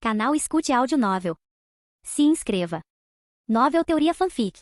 Canal Escute Áudio Novel. Se inscreva. Novel Teoria Fanfic.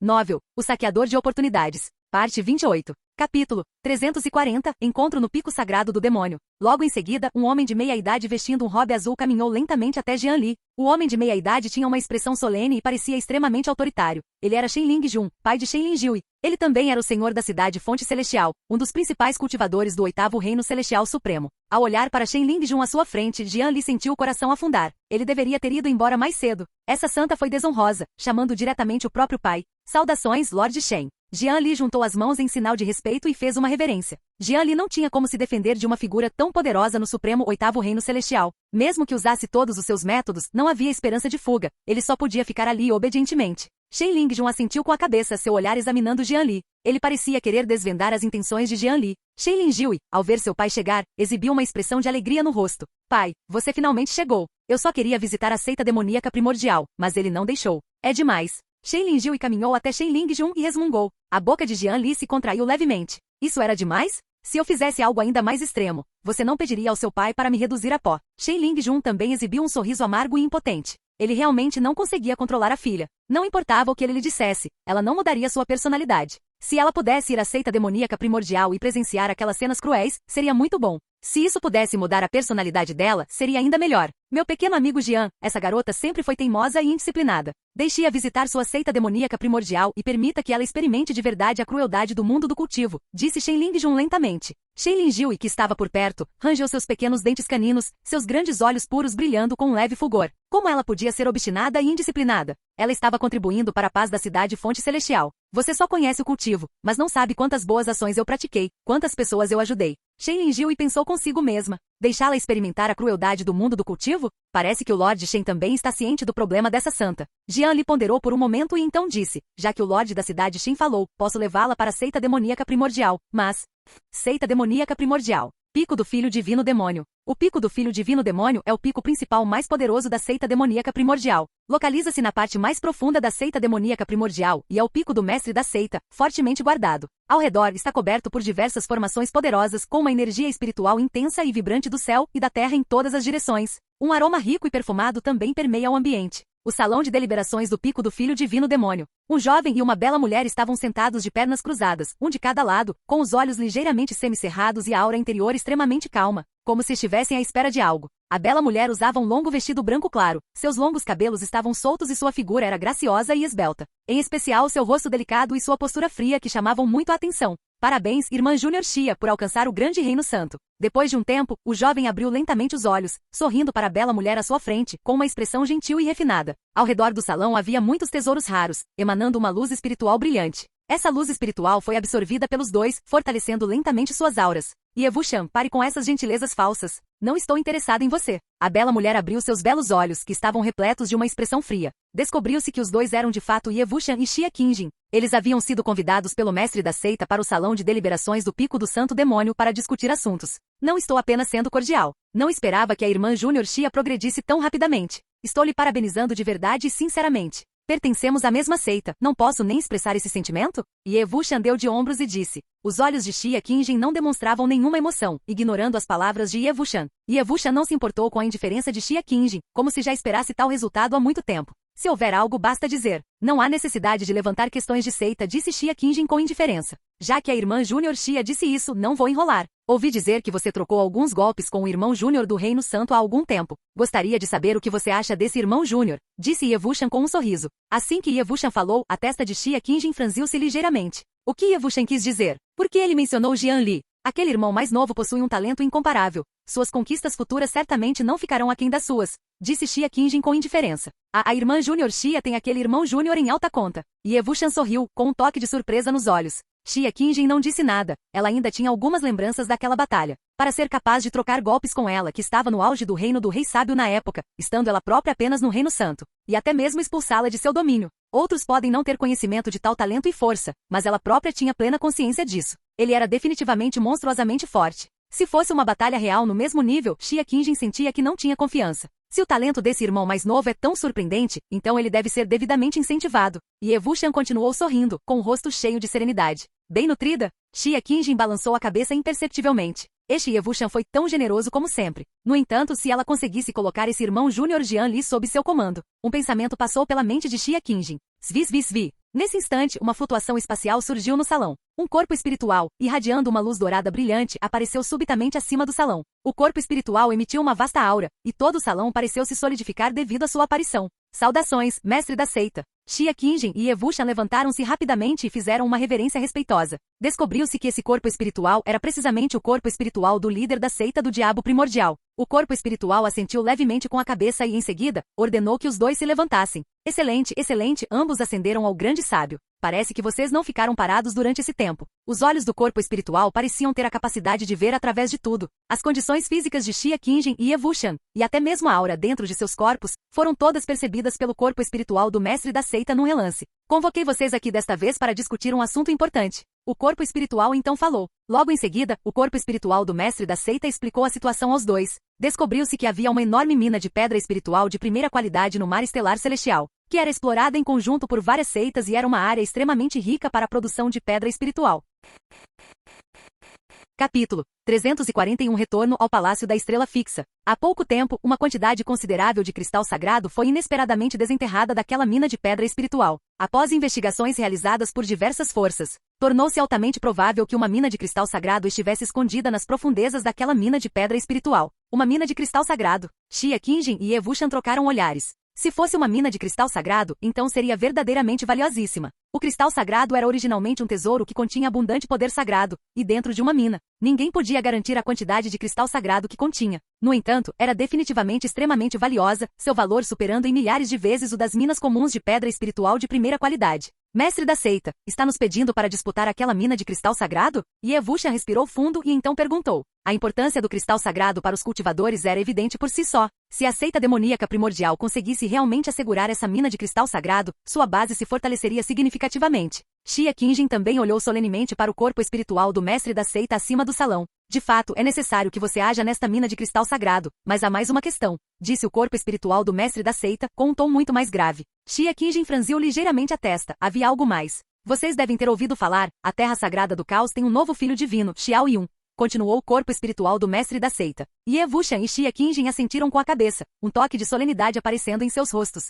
Novel, O Saqueador de Oportunidades. Parte 28. Capítulo 340. Encontro no Pico Sagrado do Demônio. Logo em seguida, um homem de meia-idade vestindo um robe azul caminhou lentamente até Jian Li. O homem de meia-idade tinha uma expressão solene e parecia extremamente autoritário. Ele era Shen Lingjun, pai de Shen Linjiu. Ele também era o senhor da cidade Fonte Celestial, um dos principais cultivadores do 8º Reino Celestial Supremo. Ao olhar para Shen Lingjun à sua frente, Jian Li sentiu o coração afundar. Ele deveria ter ido embora mais cedo. Essa santa foi desonrosa, chamando diretamente o próprio pai. Saudações, Lord Shen. Jian Li juntou as mãos em sinal de respeito e fez uma reverência. Jian Li não tinha como se defender de uma figura tão poderosa no Supremo 8º Reino Celestial. Mesmo que usasse todos os seus métodos, não havia esperança de fuga. Ele só podia ficar ali obedientemente. Shen Lingjun assentiu com a cabeça, seu olhar examinando Jian Li. Ele parecia querer desvendar as intenções de Jian Li. Shen Linjiu, ao ver seu pai chegar, exibiu uma expressão de alegria no rosto. Pai, você finalmente chegou. Eu só queria visitar a seita demoníaca primordial, mas ele não deixou. É demais. Shen Linjiu caminhou até Shen Lingjun e resmungou. A boca de Jian Li se contraiu levemente. Isso era demais? Se eu fizesse algo ainda mais extremo, você não pediria ao seu pai para me reduzir a pó. Shen Lingjun também exibiu um sorriso amargo e impotente. Ele realmente não conseguia controlar a filha. Não importava o que ele lhe dissesse, ela não mudaria sua personalidade. Se ela pudesse ir à seita demoníaca primordial e presenciar aquelas cenas cruéis, seria muito bom. Se isso pudesse mudar a personalidade dela, seria ainda melhor. Meu pequeno amigo Jian, essa garota sempre foi teimosa e indisciplinada. Deixe-a visitar sua seita demoníaca primordial e permita que ela experimente de verdade a crueldade do mundo do cultivo, disse Shen Lingjun lentamente. Shen Linjiu, que estava por perto, rangeu seus pequenos dentes caninos, seus grandes olhos puros brilhando com um leve fulgor. Como ela podia ser obstinada e indisciplinada? Ela estava contribuindo para a paz da cidade Fonte Celestial. Você só conhece o cultivo, mas não sabe quantas boas ações eu pratiquei, quantas pessoas eu ajudei. Shen Linjiu pensou consigo mesma. Deixá-la experimentar a crueldade do mundo do cultivo? Parece que o Lord Shen também está ciente do problema dessa santa. Jian Li ponderou por um momento e então disse, já que o Lorde da cidade Shen falou, posso levá-la para a seita demoníaca primordial, mas... Seita demoníaca primordial. Pico do Filho Divino Demônio. O Pico do Filho Divino Demônio é o pico principal mais poderoso da seita demoníaca primordial. Localiza-se na parte mais profunda da seita demoníaca primordial e é o pico do mestre da seita, fortemente guardado. Ao redor está coberto por diversas formações poderosas com uma energia espiritual intensa e vibrante do céu e da terra em todas as direções. Um aroma rico e perfumado também permeia o ambiente. O salão de deliberações do Pico do Filho Divino Demônio. Um jovem e uma bela mulher estavam sentados de pernas cruzadas, um de cada lado, com os olhos ligeiramente semicerrados e a aura interior extremamente calma, como se estivessem à espera de algo. A bela mulher usava um longo vestido branco claro, seus longos cabelos estavam soltos e sua figura era graciosa e esbelta. Em especial seu rosto delicado e sua postura fria que chamavam muito a atenção. Parabéns, irmã Júnior Xia, por alcançar o grande reino santo. Depois de um tempo, o jovem abriu lentamente os olhos, sorrindo para a bela mulher à sua frente, com uma expressão gentil e refinada. Ao redor do salão havia muitos tesouros raros, emanando uma luz espiritual brilhante. Essa luz espiritual foi absorvida pelos dois, fortalecendo lentamente suas auras. Yevushan, pare com essas gentilezas falsas. Não estou interessada em você. A bela mulher abriu seus belos olhos, que estavam repletos de uma expressão fria. Descobriu-se que os dois eram de fato Yevushan e Xia Qingjin. Eles haviam sido convidados pelo mestre da seita para o salão de deliberações do Pico do Santo Demônio para discutir assuntos. Não estou apenas sendo cordial. Não esperava que a irmã Júnior Xia progredisse tão rapidamente. Estou lhe parabenizando de verdade e sinceramente. Pertencemos à mesma seita, não posso nem expressar esse sentimento? Yevushan deu de ombros e disse. Os olhos de Xia Qingjin não demonstravam nenhuma emoção, ignorando as palavras de Yevushan. Yevushan não se importou com a indiferença de Xia Qingjin, como se já esperasse tal resultado há muito tempo. Se houver algo, basta dizer. Não há necessidade de levantar questões de seita, disse Xia Qingjin com indiferença. Já que a irmã Júnior Xia disse isso, não vou enrolar. Ouvi dizer que você trocou alguns golpes com o irmão Júnior do Reino Santo há algum tempo. Gostaria de saber o que você acha desse irmão Júnior, disse Yevushan com um sorriso. Assim que Yevushan falou, a testa de Xia Qingjin franziu-se ligeiramente. O que Yevushan quis dizer? Por que ele mencionou Jian Li? Aquele irmão mais novo possui um talento incomparável. Suas conquistas futuras certamente não ficarão aquém das suas, disse Xia Qingjin com indiferença. A irmã Júnior Xia tem aquele irmão Júnior em alta conta. Yevushan sorriu, com um toque de surpresa nos olhos. Xia Qingjin não disse nada, ela ainda tinha algumas lembranças daquela batalha. Para ser capaz de trocar golpes com ela, que estava no auge do reino do Rei Sábio na época, estando ela própria apenas no Reino Santo, e até mesmo expulsá-la de seu domínio. Outros podem não ter conhecimento de tal talento e força, mas ela própria tinha plena consciência disso. Ele era definitivamente monstruosamente forte. Se fosse uma batalha real no mesmo nível, Xia Qingjin sentia que não tinha confiança. Se o talento desse irmão mais novo é tão surpreendente, então ele deve ser devidamente incentivado. E Yevushan continuou sorrindo, com o rosto cheio de serenidade. Bem nutrida? Xia Qingjin balançou a cabeça imperceptivelmente. Este Yevushan foi tão generoso como sempre. No entanto, se ela conseguisse colocar esse irmão Júnior Jian Li sob seu comando, um pensamento passou pela mente de Xia Qingjin. Svi, svi, svi. Nesse instante, uma flutuação espacial surgiu no salão. Um corpo espiritual, irradiando uma luz dourada brilhante, apareceu subitamente acima do salão. O corpo espiritual emitiu uma vasta aura, e todo o salão pareceu se solidificar devido à sua aparição. Saudações, mestre da seita. Xia Qingjin e Yevushan levantaram-se rapidamente e fizeram uma reverência respeitosa. Descobriu-se que esse corpo espiritual era precisamente o corpo espiritual do líder da seita do Diabo Primordial. O corpo espiritual assentiu levemente com a cabeça e, em seguida, ordenou que os dois se levantassem. Excelente, excelente, ambos ascenderam ao grande sábio. Parece que vocês não ficaram parados durante esse tempo. Os olhos do corpo espiritual pareciam ter a capacidade de ver através de tudo. As condições físicas de Xia Qingjin e Yevushan, e até mesmo a aura dentro de seus corpos, foram todas percebidas pelo corpo espiritual do mestre da seita num relance. Convoquei vocês aqui desta vez para discutir um assunto importante. O corpo espiritual então falou. Logo em seguida, o corpo espiritual do mestre da seita explicou a situação aos dois. Descobriu-se que havia uma enorme mina de pedra espiritual de primeira qualidade no mar estelar celestial, que era explorada em conjunto por várias seitas e era uma área extremamente rica para a produção de pedra espiritual. Capítulo 341 Retorno ao Palácio da Estrela Fixa. Há pouco tempo, uma quantidade considerável de cristal sagrado foi inesperadamente desenterrada daquela mina de pedra espiritual. Após investigações realizadas por diversas forças, tornou-se altamente provável que uma mina de cristal sagrado estivesse escondida nas profundezas daquela mina de pedra espiritual. Uma mina de cristal sagrado. Xia Qingjin e Yevushan trocaram olhares. Se fosse uma mina de cristal sagrado, então seria verdadeiramente valiosíssima. O cristal sagrado era originalmente um tesouro que continha abundante poder sagrado, e dentro de uma mina, ninguém podia garantir a quantidade de cristal sagrado que continha. No entanto, era definitivamente extremamente valiosa, seu valor superando em milhares de vezes o das minas comuns de pedra espiritual de primeira qualidade. Mestre da seita, está nos pedindo para disputar aquela mina de cristal sagrado? Yevushan respirou fundo e então perguntou. A importância do cristal sagrado para os cultivadores era evidente por si só. Se a seita demoníaca primordial conseguisse realmente assegurar essa mina de cristal sagrado, sua base se fortaleceria significativamente. Xia Qingjin também olhou solenemente para o corpo espiritual do mestre da seita acima do salão. De fato, é necessário que você haja nesta mina de cristal sagrado, mas há mais uma questão, disse o corpo espiritual do mestre da seita, com um tom muito mais grave. Xia Qingjin franziu ligeiramente a testa. Havia algo mais. Vocês devem ter ouvido falar, a Terra Sagrada do Caos tem um novo filho divino, Xiao Yun. Continuou o corpo espiritual do mestre da seita. Yevushan e Xia Qingjin assentiram com a cabeça, um toque de solenidade aparecendo em seus rostos.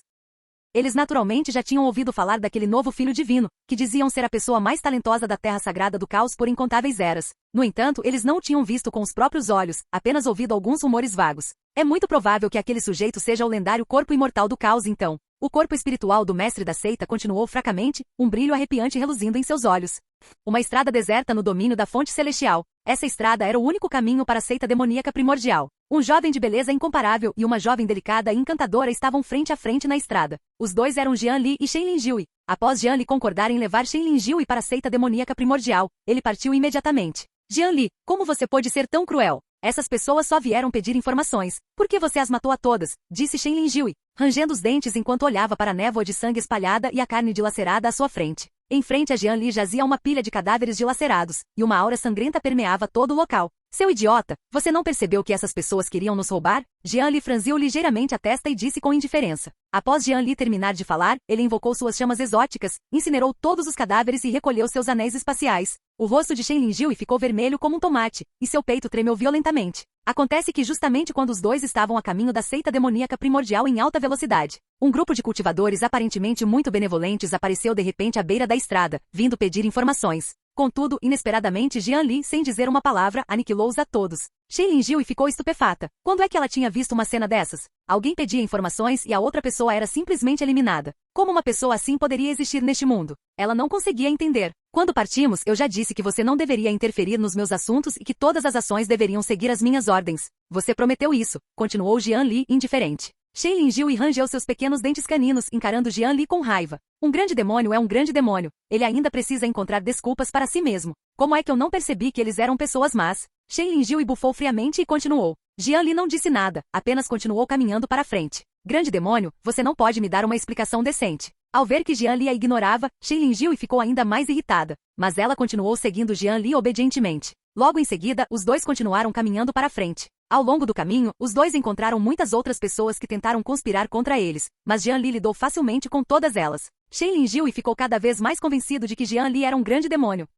Eles naturalmente já tinham ouvido falar daquele novo filho divino, que diziam ser a pessoa mais talentosa da Terra Sagrada do Caos por incontáveis eras. No entanto, eles não o tinham visto com os próprios olhos, apenas ouvido alguns rumores vagos. É muito provável que aquele sujeito seja o lendário corpo imortal do Caos então. O corpo espiritual do mestre da seita continuou fracamente, um brilho arrepiante reluzindo em seus olhos. Uma estrada deserta no domínio da fonte celestial. Essa estrada era o único caminho para a seita demoníaca primordial. Um jovem de beleza incomparável e uma jovem delicada e encantadora estavam frente a frente na estrada. Os dois eram Jian Li e Shen Linjiu. Após Jian Li concordar em levar Shen Linjiu para a seita demoníaca primordial, ele partiu imediatamente. Jian Li, como você pôde ser tão cruel? Essas pessoas só vieram pedir informações. Por que você as matou a todas? Disse Shen Linjiu, rangendo os dentes enquanto olhava para a névoa de sangue espalhada e a carne dilacerada à sua frente. Em frente a Jian Li jazia uma pilha de cadáveres dilacerados, e uma aura sangrenta permeava todo o local. Seu idiota, você não percebeu que essas pessoas queriam nos roubar? Jian Li franziu ligeiramente a testa e disse com indiferença. Após Jian Li terminar de falar, ele invocou suas chamas exóticas, incinerou todos os cadáveres e recolheu seus anéis espaciais. O rosto de Shen Linjiu ficou vermelho como um tomate, e seu peito tremeu violentamente. Acontece que justamente quando os dois estavam a caminho da seita demoníaca primordial em alta velocidade, um grupo de cultivadores aparentemente muito benevolentes apareceu de repente à beira da estrada, vindo pedir informações. Contudo, inesperadamente Jian Li, sem dizer uma palavra, aniquilou-os a todos. Shen Linjiu ficou estupefata. Quando é que ela tinha visto uma cena dessas? Alguém pedia informações e a outra pessoa era simplesmente eliminada. Como uma pessoa assim poderia existir neste mundo? Ela não conseguia entender. Quando partimos, eu já disse que você não deveria interferir nos meus assuntos e que todas as ações deveriam seguir as minhas ordens. Você prometeu isso, continuou Jian Li, indiferente. Shen Linjiu rangeu seus pequenos dentes caninos, encarando Jian Li com raiva. Um grande demônio é um grande demônio. Ele ainda precisa encontrar desculpas para si mesmo. Como é que eu não percebi que eles eram pessoas más? Shen Linjiu bufou friamente e continuou. Jian Li não disse nada, apenas continuou caminhando para frente. Grande demônio, você não pode me dar uma explicação decente. Ao ver que Jian Li a ignorava, Shen Linjiu ficou ainda mais irritada. Mas ela continuou seguindo Jian Li obedientemente. Logo em seguida, os dois continuaram caminhando para frente. Ao longo do caminho, os dois encontraram muitas outras pessoas que tentaram conspirar contra eles, mas Jian Li lidou facilmente com todas elas. Shen Linghui ficou cada vez mais convencido de que Jian Li era um grande demônio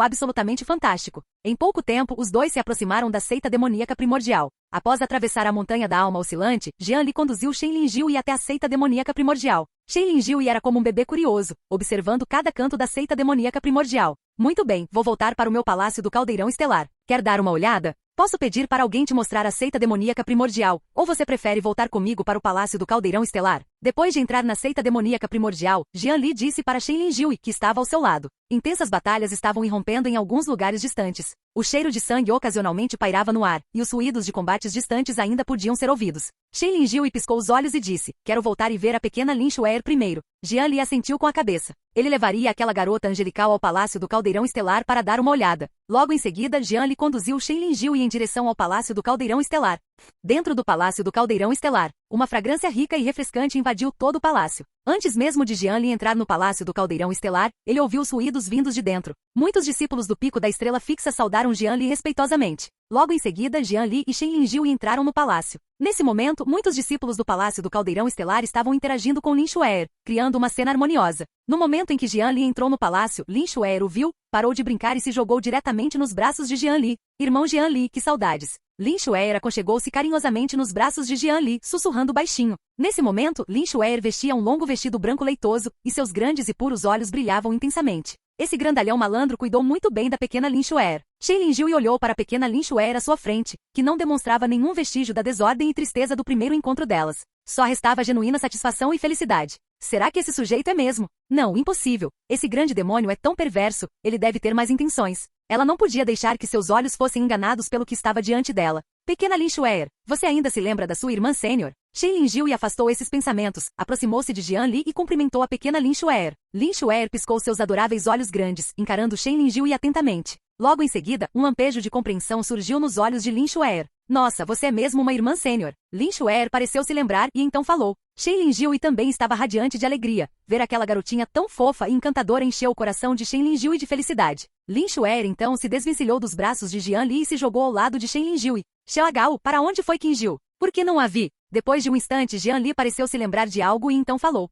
absolutamente fantástico. Em pouco tempo, os dois se aproximaram da seita demoníaca primordial. Após atravessar a montanha da alma oscilante, Jian Li conduziu Shen Linghui até a seita demoníaca primordial. Shen Linghui era como um bebê curioso, observando cada canto da seita demoníaca primordial. Muito bem, vou voltar para o meu palácio do Caldeirão Estelar. Quer dar uma olhada? Posso pedir para alguém te mostrar a seita demoníaca primordial, ou você prefere voltar comigo para o palácio do Caldeirão Estelar? Depois de entrar na seita demoníaca primordial, Jian Li disse para Shen Linghui, que estava ao seu lado. Intensas batalhas estavam irrompendo em alguns lugares distantes. O cheiro de sangue ocasionalmente pairava no ar, e os ruídos de combates distantes ainda podiam ser ouvidos. Shen Linghui piscou os olhos e disse, quero voltar e ver a pequena Lin Xuer primeiro. Jian Li assentiu com a cabeça. Ele levaria aquela garota angelical ao palácio do Caldeirão Estelar para dar uma olhada. Logo em seguida, Jian Li conduziu Shen Linghui em direção ao palácio do Caldeirão Estelar. Dentro do palácio do Caldeirão Estelar, uma fragrância rica e refrescante invadiu todo o palácio. Antes mesmo de Jian Li entrar no palácio do Caldeirão Estelar, ele ouviu os ruídos vindos de dentro. Muitos discípulos do Pico da Estrela Fixa saudaram Jian Li respeitosamente. Logo em seguida, Jian Li e Shen Linghui entraram no palácio. Nesse momento, muitos discípulos do palácio do Caldeirão Estelar estavam interagindo com Lin Xuer, criando uma cena harmoniosa. No momento em que Jian Li entrou no palácio, Lin Xuer o viu, parou de brincar e se jogou diretamente nos braços de Jian Li. Irmão Jian Li, que saudades! Lin Xuer aconchegou-se carinhosamente nos braços de Jian Li, sussurrando baixinho. Nesse momento, Lin Xuer vestia um longo vestido branco leitoso, e seus grandes e puros olhos brilhavam intensamente. Esse grandalhão malandro cuidou muito bem da pequena Lin Xuer. Shen Linghui olhou para a pequena Lin Xuer à sua frente, que não demonstrava nenhum vestígio da desordem e tristeza do primeiro encontro delas. Só restava genuína satisfação e felicidade. Será que esse sujeito é mesmo? Não, impossível. Esse grande demônio é tão perverso, ele deve ter mais intenções. Ela não podia deixar que seus olhos fossem enganados pelo que estava diante dela. Pequena Lin Xuer, você ainda se lembra da sua irmã sênior? Shen Linghui afastou esses pensamentos, aproximou-se de Jian Li e cumprimentou a pequena Lin Xuer. Lin Xuer piscou seus adoráveis olhos grandes, encarando Shen Linghui atentamente. Logo em seguida, um lampejo de compreensão surgiu nos olhos de Lin Xuer. Nossa, você é mesmo uma irmã sênior. Lin Xuer pareceu se lembrar e então falou. Shen Linghui também estava radiante de alegria. Ver aquela garotinha tão fofa e encantadora encheu o coração de Shen Linghui de felicidade. Lin Xuer então se desvencilhou dos braços de Jian Li e se jogou ao lado de Shen Linghui. Xiaogao, para onde foi Qinjiu? Por que não a vi? Depois de um instante, Jian Li pareceu se lembrar de algo e então falou.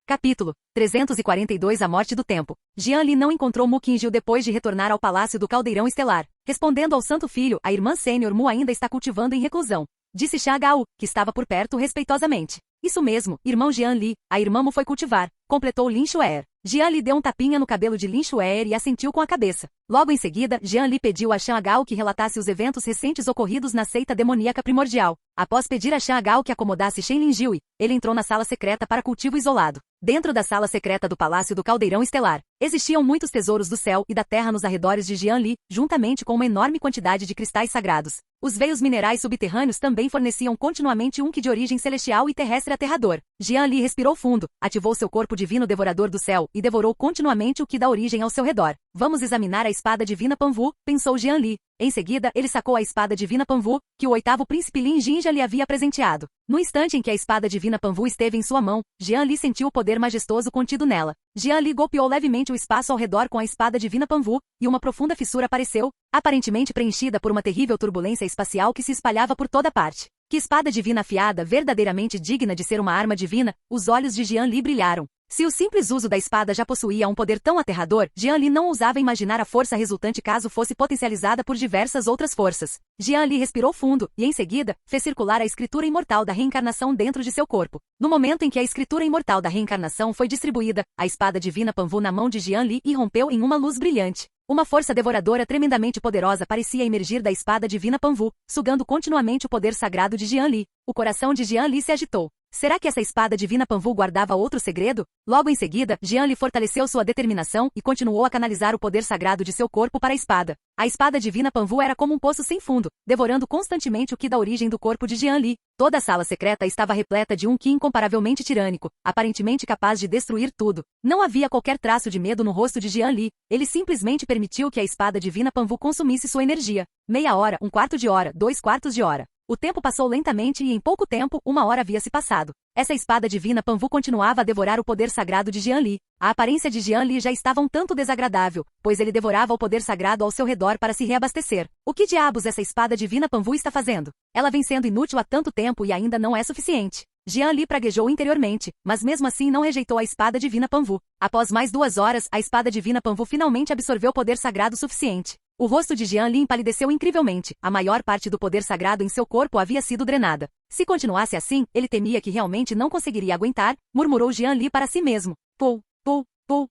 Capítulo 342 A Morte do Tempo. Jian Li não encontrou Mu Qinjiu depois de retornar ao palácio do Caldeirão Estelar. Respondendo ao Santo Filho, a irmã sênior Mu ainda está cultivando em reclusão. Disse Xiaogao, que estava por perto respeitosamente. Isso mesmo, irmão Jian Li, a irmã Mu foi cultivar, completou Lin Xuer. Jian Li deu um tapinha no cabelo de Lin Xuer e assentiu com a cabeça. Logo em seguida, Jian Li pediu a Xiaogao que relatasse os eventos recentes ocorridos na seita demoníaca primordial. Após pedir a Xiaogao que acomodasse Shen Linghui, ele entrou na sala secreta para cultivo isolado. Dentro da sala secreta do Palácio do Caldeirão Estelar, existiam muitos tesouros do céu e da terra nos arredores de Jian Li, juntamente com uma enorme quantidade de cristais sagrados. Os veios minerais subterrâneos também forneciam continuamente um que de origem celestial e terrestre aterrador. Jian Li respirou fundo, ativou seu corpo divino devorador do céu e devorou continuamente o que dá origem ao seu redor. Vamos examinar a espada divina Panwu, pensou Jian Li. Em seguida, ele sacou a espada divina Panwu, que o oitavo príncipe Lin Jinja lhe havia presenteado. No instante em que a espada divina Panwu esteve em sua mão, Jian Li sentiu o poder majestoso contido nela. Jian Li golpeou levemente o espaço ao redor com a espada divina Panwu, e uma profunda fissura apareceu, aparentemente preenchida por uma terrível turbulência espacial que se espalhava por toda parte. Que espada divina afiada, verdadeiramente digna de ser uma arma divina, os olhos de Jian Li brilharam. Se o simples uso da espada já possuía um poder tão aterrador, Jian Li não ousava imaginar a força resultante caso fosse potencializada por diversas outras forças. Jian Li respirou fundo, e em seguida, fez circular a escritura imortal da reencarnação dentro de seu corpo. No momento em que a escritura imortal da reencarnação foi distribuída, a espada divina Panwu na mão de Jian Li irrompeu em uma luz brilhante. Uma força devoradora tremendamente poderosa parecia emergir da espada divina Panwu, sugando continuamente o poder sagrado de Jian Li. O coração de Jian Li se agitou. Será que essa espada divina Panwu guardava outro segredo? Logo em seguida, Jian Li fortaleceu sua determinação e continuou a canalizar o poder sagrado de seu corpo para a espada. A espada divina Panwu era como um poço sem fundo, devorando constantemente o que dá origem do corpo de Jian Li. Toda a sala secreta estava repleta de um Qi incomparavelmente tirânico, aparentemente capaz de destruir tudo. Não havia qualquer traço de medo no rosto de Jian Li. Ele simplesmente permitiu que a espada divina Panwu consumisse sua energia. Meia hora, um quarto de hora, 2 quartos de hora. O tempo passou lentamente e em pouco tempo, 1 hora havia se passado. Essa espada divina Panvu continuava a devorar o poder sagrado de Jian Li. A aparência de Jian Li já estava um tanto desagradável, pois ele devorava o poder sagrado ao seu redor para se reabastecer. O que diabos essa espada divina Panvu está fazendo? Ela vem sendo inútil há tanto tempo e ainda não é suficiente. Jian Li praguejou interiormente, mas mesmo assim não rejeitou a espada divina Panvu. Após mais 2 horas, a espada divina Panvu finalmente absorveu poder sagrado suficiente. O rosto de Jian Li empalideceu incrivelmente, a maior parte do poder sagrado em seu corpo havia sido drenada. Se continuasse assim, ele temia que realmente não conseguiria aguentar, murmurou Jian Li para si mesmo. Pou, pou, pou.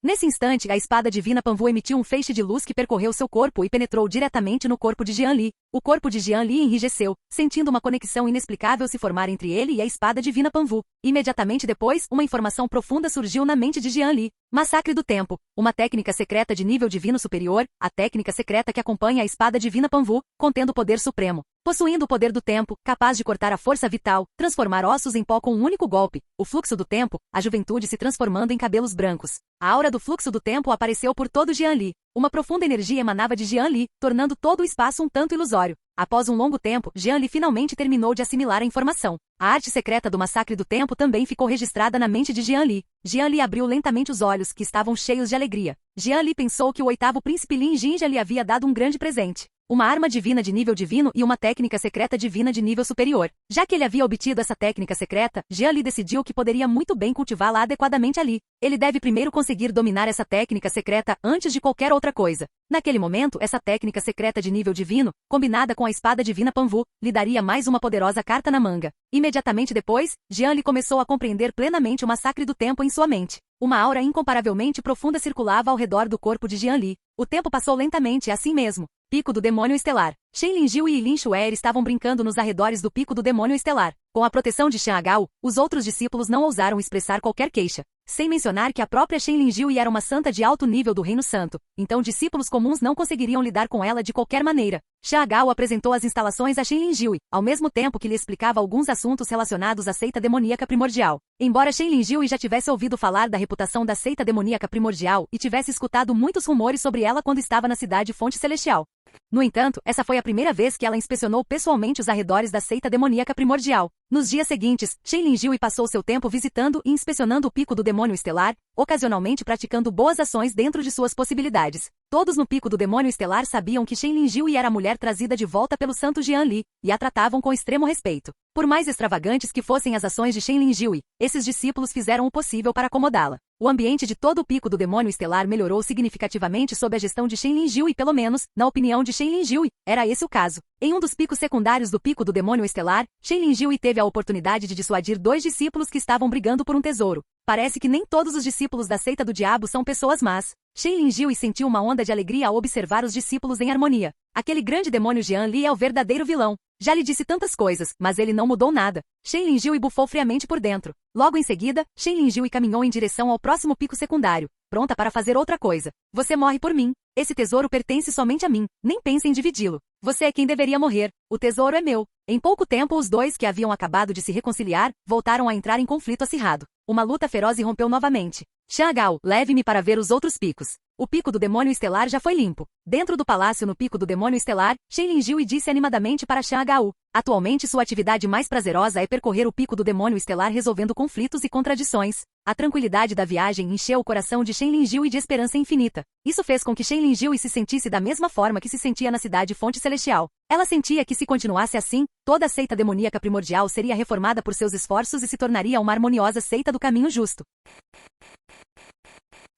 Nesse instante, a espada divina Panvu emitiu um feixe de luz que percorreu seu corpo e penetrou diretamente no corpo de Jian Li. O corpo de Jian Li enrijeceu, sentindo uma conexão inexplicável se formar entre ele e a espada divina Panvu. Imediatamente depois, uma informação profunda surgiu na mente de Jian Li. Massacre do Tempo, uma técnica secreta de nível divino superior, a técnica secreta que acompanha a espada divina Panvu, contendo poder supremo. Possuindo o poder do tempo, capaz de cortar a força vital, transformar ossos em pó com um único golpe, o fluxo do tempo, a juventude se transformando em cabelos brancos. A aura do fluxo do tempo apareceu por todo Jian Li. Uma profunda energia emanava de Jian Li, tornando todo o espaço um tanto ilusório. Após um longo tempo, Jian Li finalmente terminou de assimilar a informação. A arte secreta do massacre do tempo também ficou registrada na mente de Jian Li. Jian Li abriu lentamente os olhos, que estavam cheios de alegria. Jian Li pensou que o 8º príncipe Lin Jinja lhe havia dado um grande presente. Uma arma divina de nível divino e uma técnica secreta divina de nível superior. Já que ele havia obtido essa técnica secreta, Jian Li decidiu que poderia muito bem cultivá-la adequadamente ali. Ele deve primeiro conseguir dominar essa técnica secreta antes de qualquer outra coisa. Naquele momento, essa técnica secreta de nível divino, combinada com a espada divina Panvu, lhe daria mais uma poderosa carta na manga. Imediatamente depois, Jian Li começou a compreender plenamente o massacre do tempo em sua mente. Uma aura incomparavelmente profunda circulava ao redor do corpo de Jian Li. O tempo passou lentamente, assim mesmo. Pico do Demônio Estelar. Shen Lingjiu e Lin Xuer estavam brincando nos arredores do Pico do Demônio Estelar. Com a proteção de Xian Agao, os outros discípulos não ousaram expressar qualquer queixa. Sem mencionar que a própria Shen Lingjiu era uma santa de alto nível do Reino Santo, então discípulos comuns não conseguiriam lidar com ela de qualquer maneira. Xian Agao apresentou as instalações a Shen Lingjiu, ao mesmo tempo que lhe explicava alguns assuntos relacionados à seita demoníaca primordial. Embora Shen Lingjiu já tivesse ouvido falar da reputação da seita demoníaca primordial e tivesse escutado muitos rumores sobre ela quando estava na cidade Fonte Celestial. No entanto, essa foi a primeira vez que ela inspecionou pessoalmente os arredores da seita demoníaca primordial. Nos dias seguintes, Shen Lingjiu passou seu tempo visitando e inspecionando o Pico do Demônio Estelar, ocasionalmente praticando boas ações dentro de suas possibilidades. Todos no Pico do Demônio Estelar sabiam que Shen Lingjiu era a mulher trazida de volta pelo santo Jian Li, e a tratavam com extremo respeito. Por mais extravagantes que fossem as ações de Shen Lingjiu, esses discípulos fizeram o possível para acomodá-la. O ambiente de todo o Pico do Demônio Estelar melhorou significativamente sob a gestão de Shen Lingjiu e pelo menos, na opinião de Shen Lingjiu, era esse o caso. Em um dos picos secundários do Pico do Demônio Estelar, Shen Lingjiu teve a oportunidade de dissuadir 2 discípulos que estavam brigando por um tesouro. Parece que nem todos os discípulos da seita do diabo são pessoas más. Shen Lingjiu sentiu uma onda de alegria ao observar os discípulos em harmonia. Aquele grande demônio Jian Li é o verdadeiro vilão. Já lhe disse tantas coisas, mas ele não mudou nada. Shen Lingjiu bufou friamente por dentro. Logo em seguida, Shen Lingjiu caminhou em direção ao próximo pico secundário, pronta para fazer outra coisa. Você morre por mim. Esse tesouro pertence somente a mim. Nem pense em dividi-lo. Você é quem deveria morrer. O tesouro é meu. Em pouco tempo, os dois que haviam acabado de se reconciliar, voltaram a entrar em conflito acirrado. Uma luta feroz irrompeu novamente. Xian Agao, leve-me para ver os outros picos. O Pico do Demônio Estelar já foi limpo. Dentro do palácio no Pico do Demônio Estelar, Shen Lingjiu disse animadamente para Xian Agao. Atualmente sua atividade mais prazerosa é percorrer o Pico do Demônio Estelar resolvendo conflitos e contradições. A tranquilidade da viagem encheu o coração de Shen Lingjiu de esperança infinita. Isso fez com que Shen Lingjiu se sentisse da mesma forma que se sentia na cidade Fonte Celestial. Ela sentia que se continuasse assim, toda a seita demoníaca primordial seria reformada por seus esforços e se tornaria uma harmoniosa seita do caminho justo.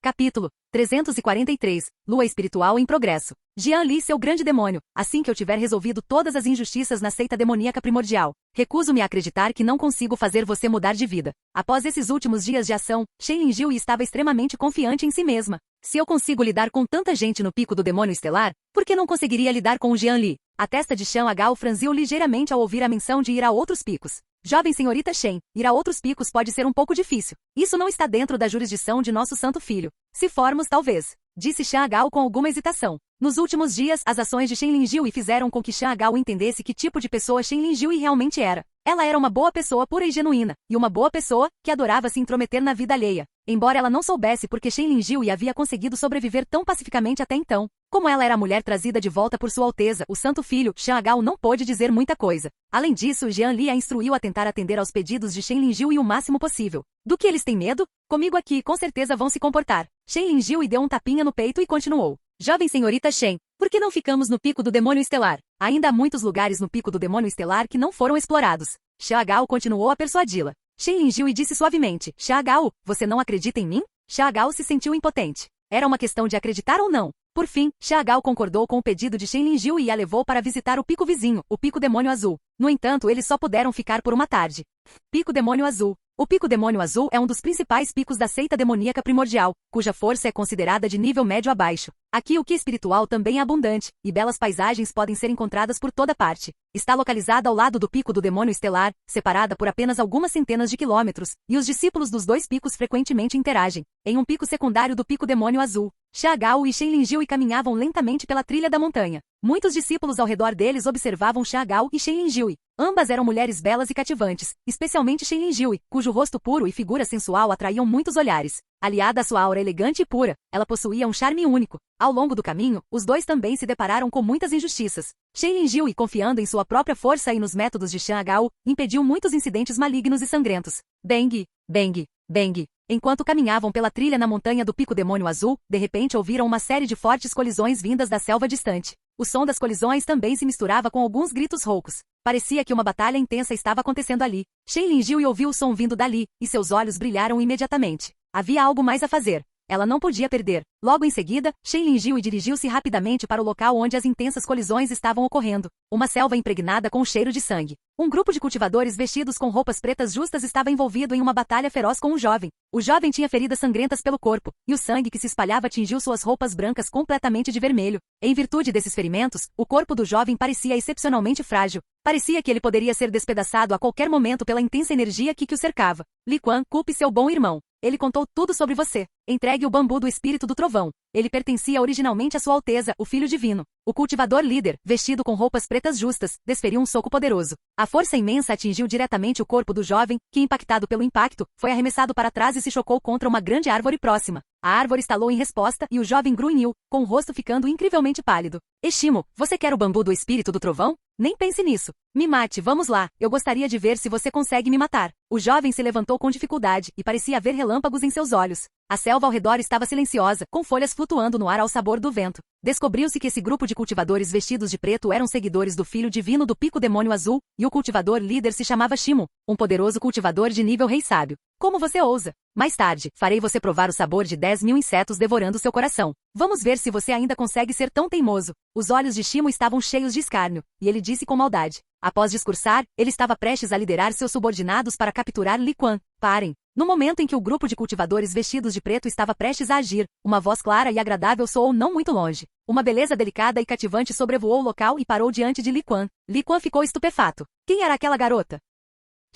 Capítulo 343. Lua espiritual em progresso. Jian Li, seu grande demônio, assim que eu tiver resolvido todas as injustiças na seita demoníaca primordial, recuso-me a acreditar que não consigo fazer você mudar de vida. Após esses últimos dias de ação, Shen Lingjiu estava extremamente confiante em si mesma. Se eu consigo lidar com tanta gente no Pico do Demônio Estelar, por que não conseguiria lidar com o Jian Li? A testa de Xian Agao franziu ligeiramente ao ouvir a menção de ir a outros picos. Jovem senhorita Shen, ir a outros picos pode ser um pouco difícil. Isso não está dentro da jurisdição de nosso santo filho. Se formos, talvez, disse Xian Agao com alguma hesitação. Nos últimos dias, as ações de Shen Linjiu fizeram com que Xiang Gao entendesse que tipo de pessoa Shen Linjiu realmente era. Ela era uma boa pessoa pura e genuína, e uma boa pessoa que adorava se intrometer na vida alheia. Embora ela não soubesse porque Shen Linjiu havia conseguido sobreviver tão pacificamente até então. Como ela era a mulher trazida de volta por Sua Alteza, o Santo Filho, Xiang Gao não pôde dizer muita coisa. Além disso, Jian Li a instruiu a tentar atender aos pedidos de Shen Linjiu o máximo possível. Do que eles têm medo? Comigo aqui com certeza vão se comportar. Shen Linjiu deu um tapinha no peito e continuou. Jovem senhorita Shen, por que não ficamos no Pico do Demônio Estelar? Ainda há muitos lugares no Pico do Demônio Estelar que não foram explorados. Xiang Gao continuou a persuadi-la. Shen Linjiu disse suavemente, Xiang Gao, você não acredita em mim? Xiang Gao se sentiu impotente. Era uma questão de acreditar ou não. Por fim, Xiang Gao concordou com o pedido de Shen Linjiu e a levou para visitar o pico vizinho, o Pico Demônio Azul. No entanto, eles só puderam ficar por uma tarde. Pico Demônio Azul. O Pico Demônio Azul é um dos principais picos da seita demoníaca primordial, cuja força é considerada de nível médio a baixo. Aqui o ki espiritual também é abundante, e belas paisagens podem ser encontradas por toda parte. Está localizada ao lado do Pico do Demônio Estelar, separada por apenas algumas centenas de quilômetros, e os discípulos dos dois picos frequentemente interagem. Em um pico secundário do Pico Demônio Azul, Xiang Gao e Shen Linjiu caminhavam lentamente pela trilha da montanha. Muitos discípulos ao redor deles observavam Xiang Gao e Shen Linjiu. Ambas eram mulheres belas e cativantes, especialmente Shen Linjiu, cujo rosto puro e figura sensual atraíam muitos olhares. Aliada à sua aura elegante e pura, ela possuía um charme único. Ao longo do caminho, os dois também se depararam com muitas injustiças. Shen Linjiu, confiando em sua própria força e nos métodos de Xiang Gao, impediu muitos incidentes malignos e sangrentos. Bang, bang, bang. Enquanto caminhavam pela trilha na montanha do Pico Demônio Azul, de repente ouviram uma série de fortes colisões vindas da selva distante. O som das colisões também se misturava com alguns gritos roucos. Parecia que uma batalha intensa estava acontecendo ali. Shen Linjiu ouviu o som vindo dali, e seus olhos brilharam imediatamente. Havia algo mais a fazer. Ela não podia perder. Logo em seguida, Shen Linjiu dirigiu-se rapidamente para o local onde as intensas colisões estavam ocorrendo. Uma selva impregnada com o cheiro de sangue. Um grupo de cultivadores vestidos com roupas pretas justas estava envolvido em uma batalha feroz com um jovem. O jovem tinha feridas sangrentas pelo corpo, e o sangue que se espalhava atingiu suas roupas brancas completamente de vermelho. Em virtude desses ferimentos, o corpo do jovem parecia excepcionalmente frágil. Parecia que ele poderia ser despedaçado a qualquer momento pela intensa energia que o cercava. Li Quan, culpe seu bom irmão. Ele contou tudo sobre você. Entregue o bambu do espírito do trovão. Ele pertencia originalmente a Sua Alteza, o Filho Divino. O cultivador líder, vestido com roupas pretas justas, desferiu um soco poderoso. A força imensa atingiu diretamente o corpo do jovem, que, impactado pelo impacto, foi arremessado para trás e se chocou contra uma grande árvore próxima. A árvore estalou em resposta e o jovem grunhiu, com o rosto ficando incrivelmente pálido. Estimo, você quer o bambu do espírito do trovão? Nem pense nisso. Me mate, vamos lá. Eu gostaria de ver se você consegue me matar. O jovem se levantou com dificuldade e parecia haver relâmpagos em seus olhos. A selva ao redor estava silenciosa, com folhas flutuando no ar ao sabor do vento. Descobriu-se que esse grupo de cultivadores vestidos de preto eram seguidores do Filho Divino do Pico Demônio Azul, e o cultivador líder se chamava Shimo, um poderoso cultivador de nível rei sábio. Como você ousa? Mais tarde, farei você provar o sabor de 10.000 insetos devorando seu coração. Vamos ver se você ainda consegue ser tão teimoso. Os olhos de Shimo estavam cheios de escárnio, e ele disse com maldade. Após discursar, ele estava prestes a liderar seus subordinados para capturar Li Quan. Parem! No momento em que o grupo de cultivadores vestidos de preto estava prestes a agir, uma voz clara e agradável soou não muito longe. Uma beleza delicada e cativante sobrevoou o local e parou diante de Li Quan. Li Quan ficou estupefato. Quem era aquela garota?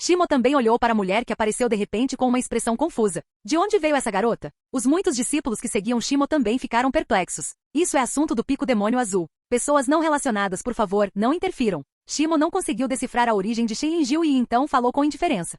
Shimo também olhou para a mulher que apareceu de repente com uma expressão confusa. De onde veio essa garota? Os muitos discípulos que seguiam Shimo também ficaram perplexos. Isso é assunto do Pico Demônio Azul. Pessoas não relacionadas, por favor, não interfiram. Shimo não conseguiu decifrar a origem de Shen Linjiu e então falou com indiferença.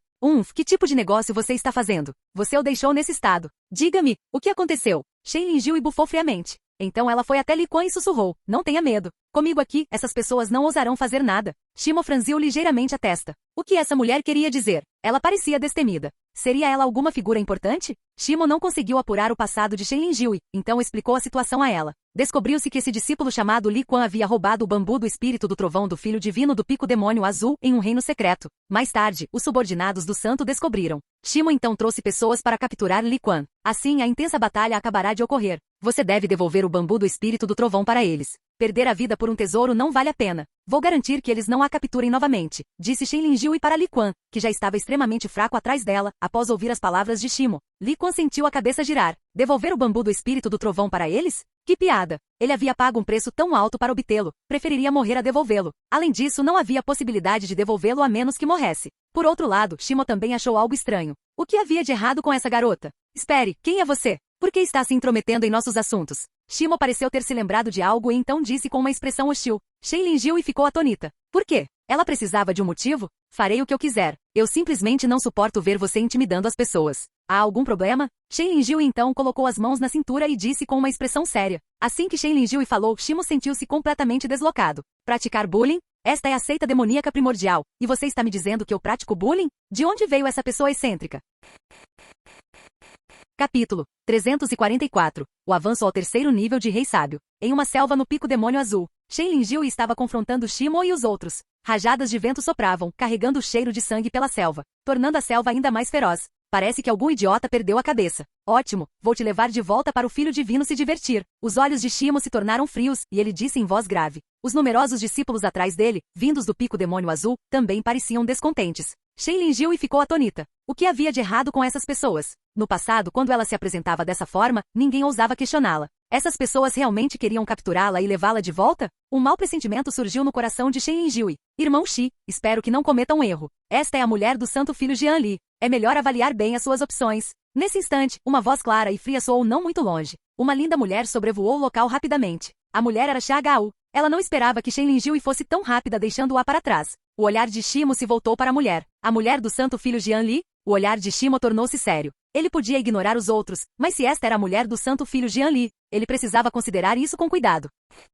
Que tipo de negócio você está fazendo? Você o deixou nesse estado. Diga-me, o que aconteceu? Shen Linjiu bufou friamente. Então ela foi até Li Quan e sussurrou. Não tenha medo. Comigo aqui, essas pessoas não ousarão fazer nada. Shimo franziu ligeiramente a testa. O que essa mulher queria dizer? Ela parecia destemida. Seria ela alguma figura importante? Shimo não conseguiu apurar o passado de Shen Linjiu, então explicou a situação a ela. Descobriu-se que esse discípulo chamado Li Quan havia roubado o bambu do espírito do trovão do Filho Divino do Pico Demônio Azul em um reino secreto. Mais tarde, os subordinados do santo descobriram. Shimo então trouxe pessoas para capturar Li Quan. Assim, a intensa batalha acabará de ocorrer. Você deve devolver o bambu do espírito do trovão para eles. Perder a vida por um tesouro não vale a pena. Vou garantir que eles não a capturem novamente, disse Shen Linjiu para Li Quan, que já estava extremamente fraco atrás dela, após ouvir as palavras de Shimo. Li Quan sentiu a cabeça girar. Devolver o bambu do espírito do trovão para eles? Que piada! Ele havia pago um preço tão alto para obtê-lo, preferiria morrer a devolvê-lo. Além disso, não havia possibilidade de devolvê-lo a menos que morresse. Por outro lado, Shimo também achou algo estranho. O que havia de errado com essa garota? Espere, quem é você? Por que está se intrometendo em nossos assuntos? Shimo pareceu ter se lembrado de algo e então disse com uma expressão hostil. Shenlin riu e ficou atônita. Por quê? Ela precisava de um motivo? Farei o que eu quiser. Eu simplesmente não suporto ver você intimidando as pessoas. Há algum problema? Shenlin riu e então colocou as mãos na cintura e disse com uma expressão séria. Assim que Shenlin riu e falou, Shimo sentiu-se completamente deslocado. Praticar bullying? Esta é a seita demoníaca primordial. E você está me dizendo que eu pratico bullying? De onde veio essa pessoa excêntrica? Capítulo 344. O avanço ao terceiro nível de Rei Sábio. Em uma selva no Pico Demônio Azul, Shenlin riu e estava confrontando Shimo e os outros. Rajadas de vento sopravam, carregando o cheiro de sangue pela selva, tornando a selva ainda mais feroz. Parece que algum idiota perdeu a cabeça. Ótimo, vou te levar de volta para o filho divino se divertir. Os olhos de Shimo se tornaram frios, e ele disse em voz grave. Os numerosos discípulos atrás dele, vindos do Pico Demônio Azul, também pareciam descontentes. Shenlin riu e ficou atônita. O que havia de errado com essas pessoas? No passado, quando ela se apresentava dessa forma, ninguém ousava questioná-la. Essas pessoas realmente queriam capturá-la e levá-la de volta? Um mau pressentimento surgiu no coração de Shenlin riu. Irmão Shi, espero que não cometa um erro. Esta é a mulher do santo filho Jianli. É melhor avaliar bem as suas opções. Nesse instante, uma voz clara e fria soou não muito longe. Uma linda mulher sobrevoou o local rapidamente. A mulher era Xiahou. Ela não esperava que Shenlin riu e fosse tão rápida deixando-a para trás. O olhar de Shimo se voltou para a mulher do santo filho Jianli. O olhar de Shimo tornou-se sério. Ele podia ignorar os outros, mas se esta era a mulher do santo filho Jianli, ele precisava considerar isso com cuidado.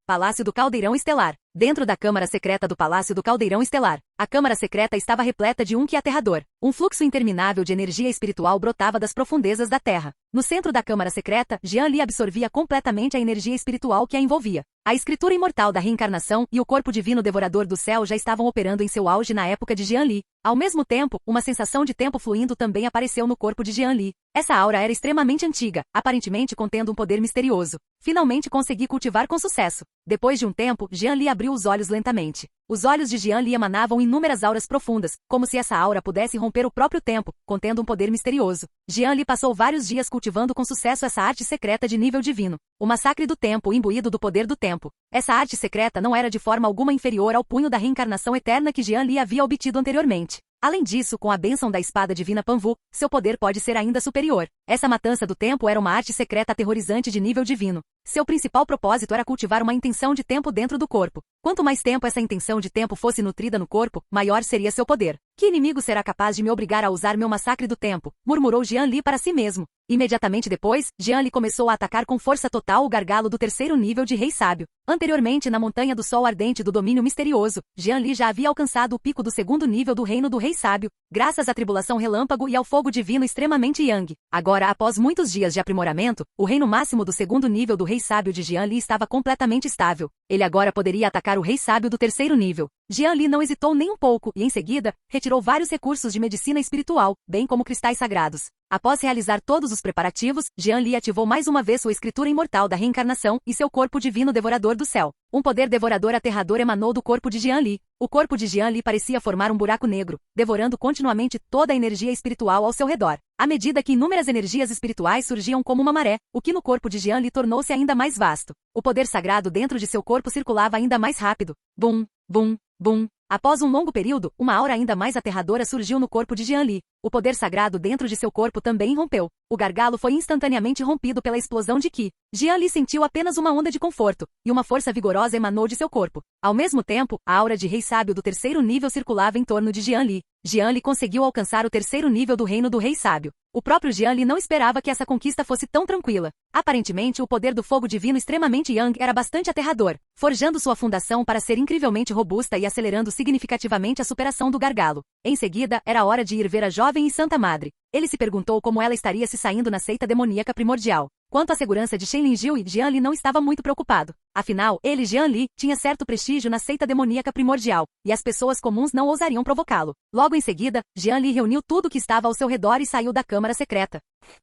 Palácio do Caldeirão Estelar. Dentro da câmara secreta do Palácio do Caldeirão Estelar, a câmara secreta estava repleta de um que aterrador. Um fluxo interminável de energia espiritual brotava das profundezas da terra. No centro da câmara secreta, Jianli absorvia completamente a energia espiritual que a envolvia. A escritura imortal da reencarnação e o corpo divino devorador do céu já estavam operando em seu auge na época de Jianli. Ao mesmo tempo, uma sensação de tempo fluindo também apareceu no corpo de Jianli. Essa aura era extremamente antiga, aparentemente contendo um poder misterioso. Finalmente consegui cultivar com sucesso. Depois de um tempo, Jianli abriu os olhos lentamente. Os olhos de Jianli emanavam inúmeras auras profundas, como se essa aura pudesse romper o próprio tempo, contendo um poder misterioso. Jianli passou vários dias cultivando com sucesso essa arte secreta de nível divino. O massacre do tempo imbuído do poder do tempo. Essa arte secreta não era de forma alguma inferior ao punho da reencarnação eterna que Jianli havia obtido anteriormente. Além disso, com a bênção da espada divina Panvu, seu poder pode ser ainda superior. Essa matança do tempo era uma arte secreta aterrorizante de nível divino. Seu principal propósito era cultivar uma intenção de tempo dentro do corpo. Quanto mais tempo essa intenção de tempo fosse nutrida no corpo, maior seria seu poder. Que inimigo será capaz de me obrigar a usar meu massacre do tempo? Murmurou Jianli para si mesmo. Imediatamente depois, Jianli começou a atacar com força total o gargalo do terceiro nível de Rei Sábio. Anteriormente, na montanha do sol ardente do domínio misterioso, Jianli já havia alcançado o pico do segundo nível do reino do Rei Sábio, graças à tribulação relâmpago e ao fogo divino extremamente Yang. Agora, após muitos dias de aprimoramento, o reino máximo do segundo nível do Rei Sábio de Jianli estava completamente estável. Ele agora poderia atacar o Rei Sábio do terceiro nível. Jianli não hesitou nem um pouco e, em seguida, retirou vários recursos de medicina espiritual, bem como cristais sagrados. Após realizar todos os preparativos, Jianli ativou mais uma vez sua escritura imortal da reencarnação e seu corpo divino devorador do céu. Um poder devorador aterrador emanou do corpo de Jianli. O corpo de Jianli parecia formar um buraco negro, devorando continuamente toda a energia espiritual ao seu redor. À medida que inúmeras energias espirituais surgiam como uma maré, o que no corpo de Jianli tornou-se ainda mais vasto. O poder sagrado dentro de seu corpo circulava ainda mais rápido. Bum, bum, bum. Após um longo período, uma aura ainda mais aterradora surgiu no corpo de Jianli. O poder sagrado dentro de seu corpo também rompeu. O gargalo foi instantaneamente rompido pela explosão de Qi. Jianli sentiu apenas uma onda de conforto, e uma força vigorosa emanou de seu corpo. Ao mesmo tempo, a aura de Rei Sábio do terceiro nível circulava em torno de Jianli. Jianli conseguiu alcançar o terceiro nível do reino do Rei Sábio. O próprio Jianli não esperava que essa conquista fosse tão tranquila. Aparentemente, o poder do fogo divino extremamente Yang era bastante aterrador, forjando sua fundação para ser incrivelmente robusta e acelerando significativamente a superação do gargalo. Em seguida, era hora de ir ver a jovem e santa madre. Ele se perguntou como ela estaria se saindo na seita demoníaca primordial. Quanto à segurança de Shenlin riu, Jianli não estava muito preocupado. Afinal, ele, Jianli, tinha certo prestígio na seita demoníaca primordial, e as pessoas comuns não ousariam provocá-lo. Logo em seguida, Jianli reuniu tudo que estava ao seu redor e saiu da câmara secreta.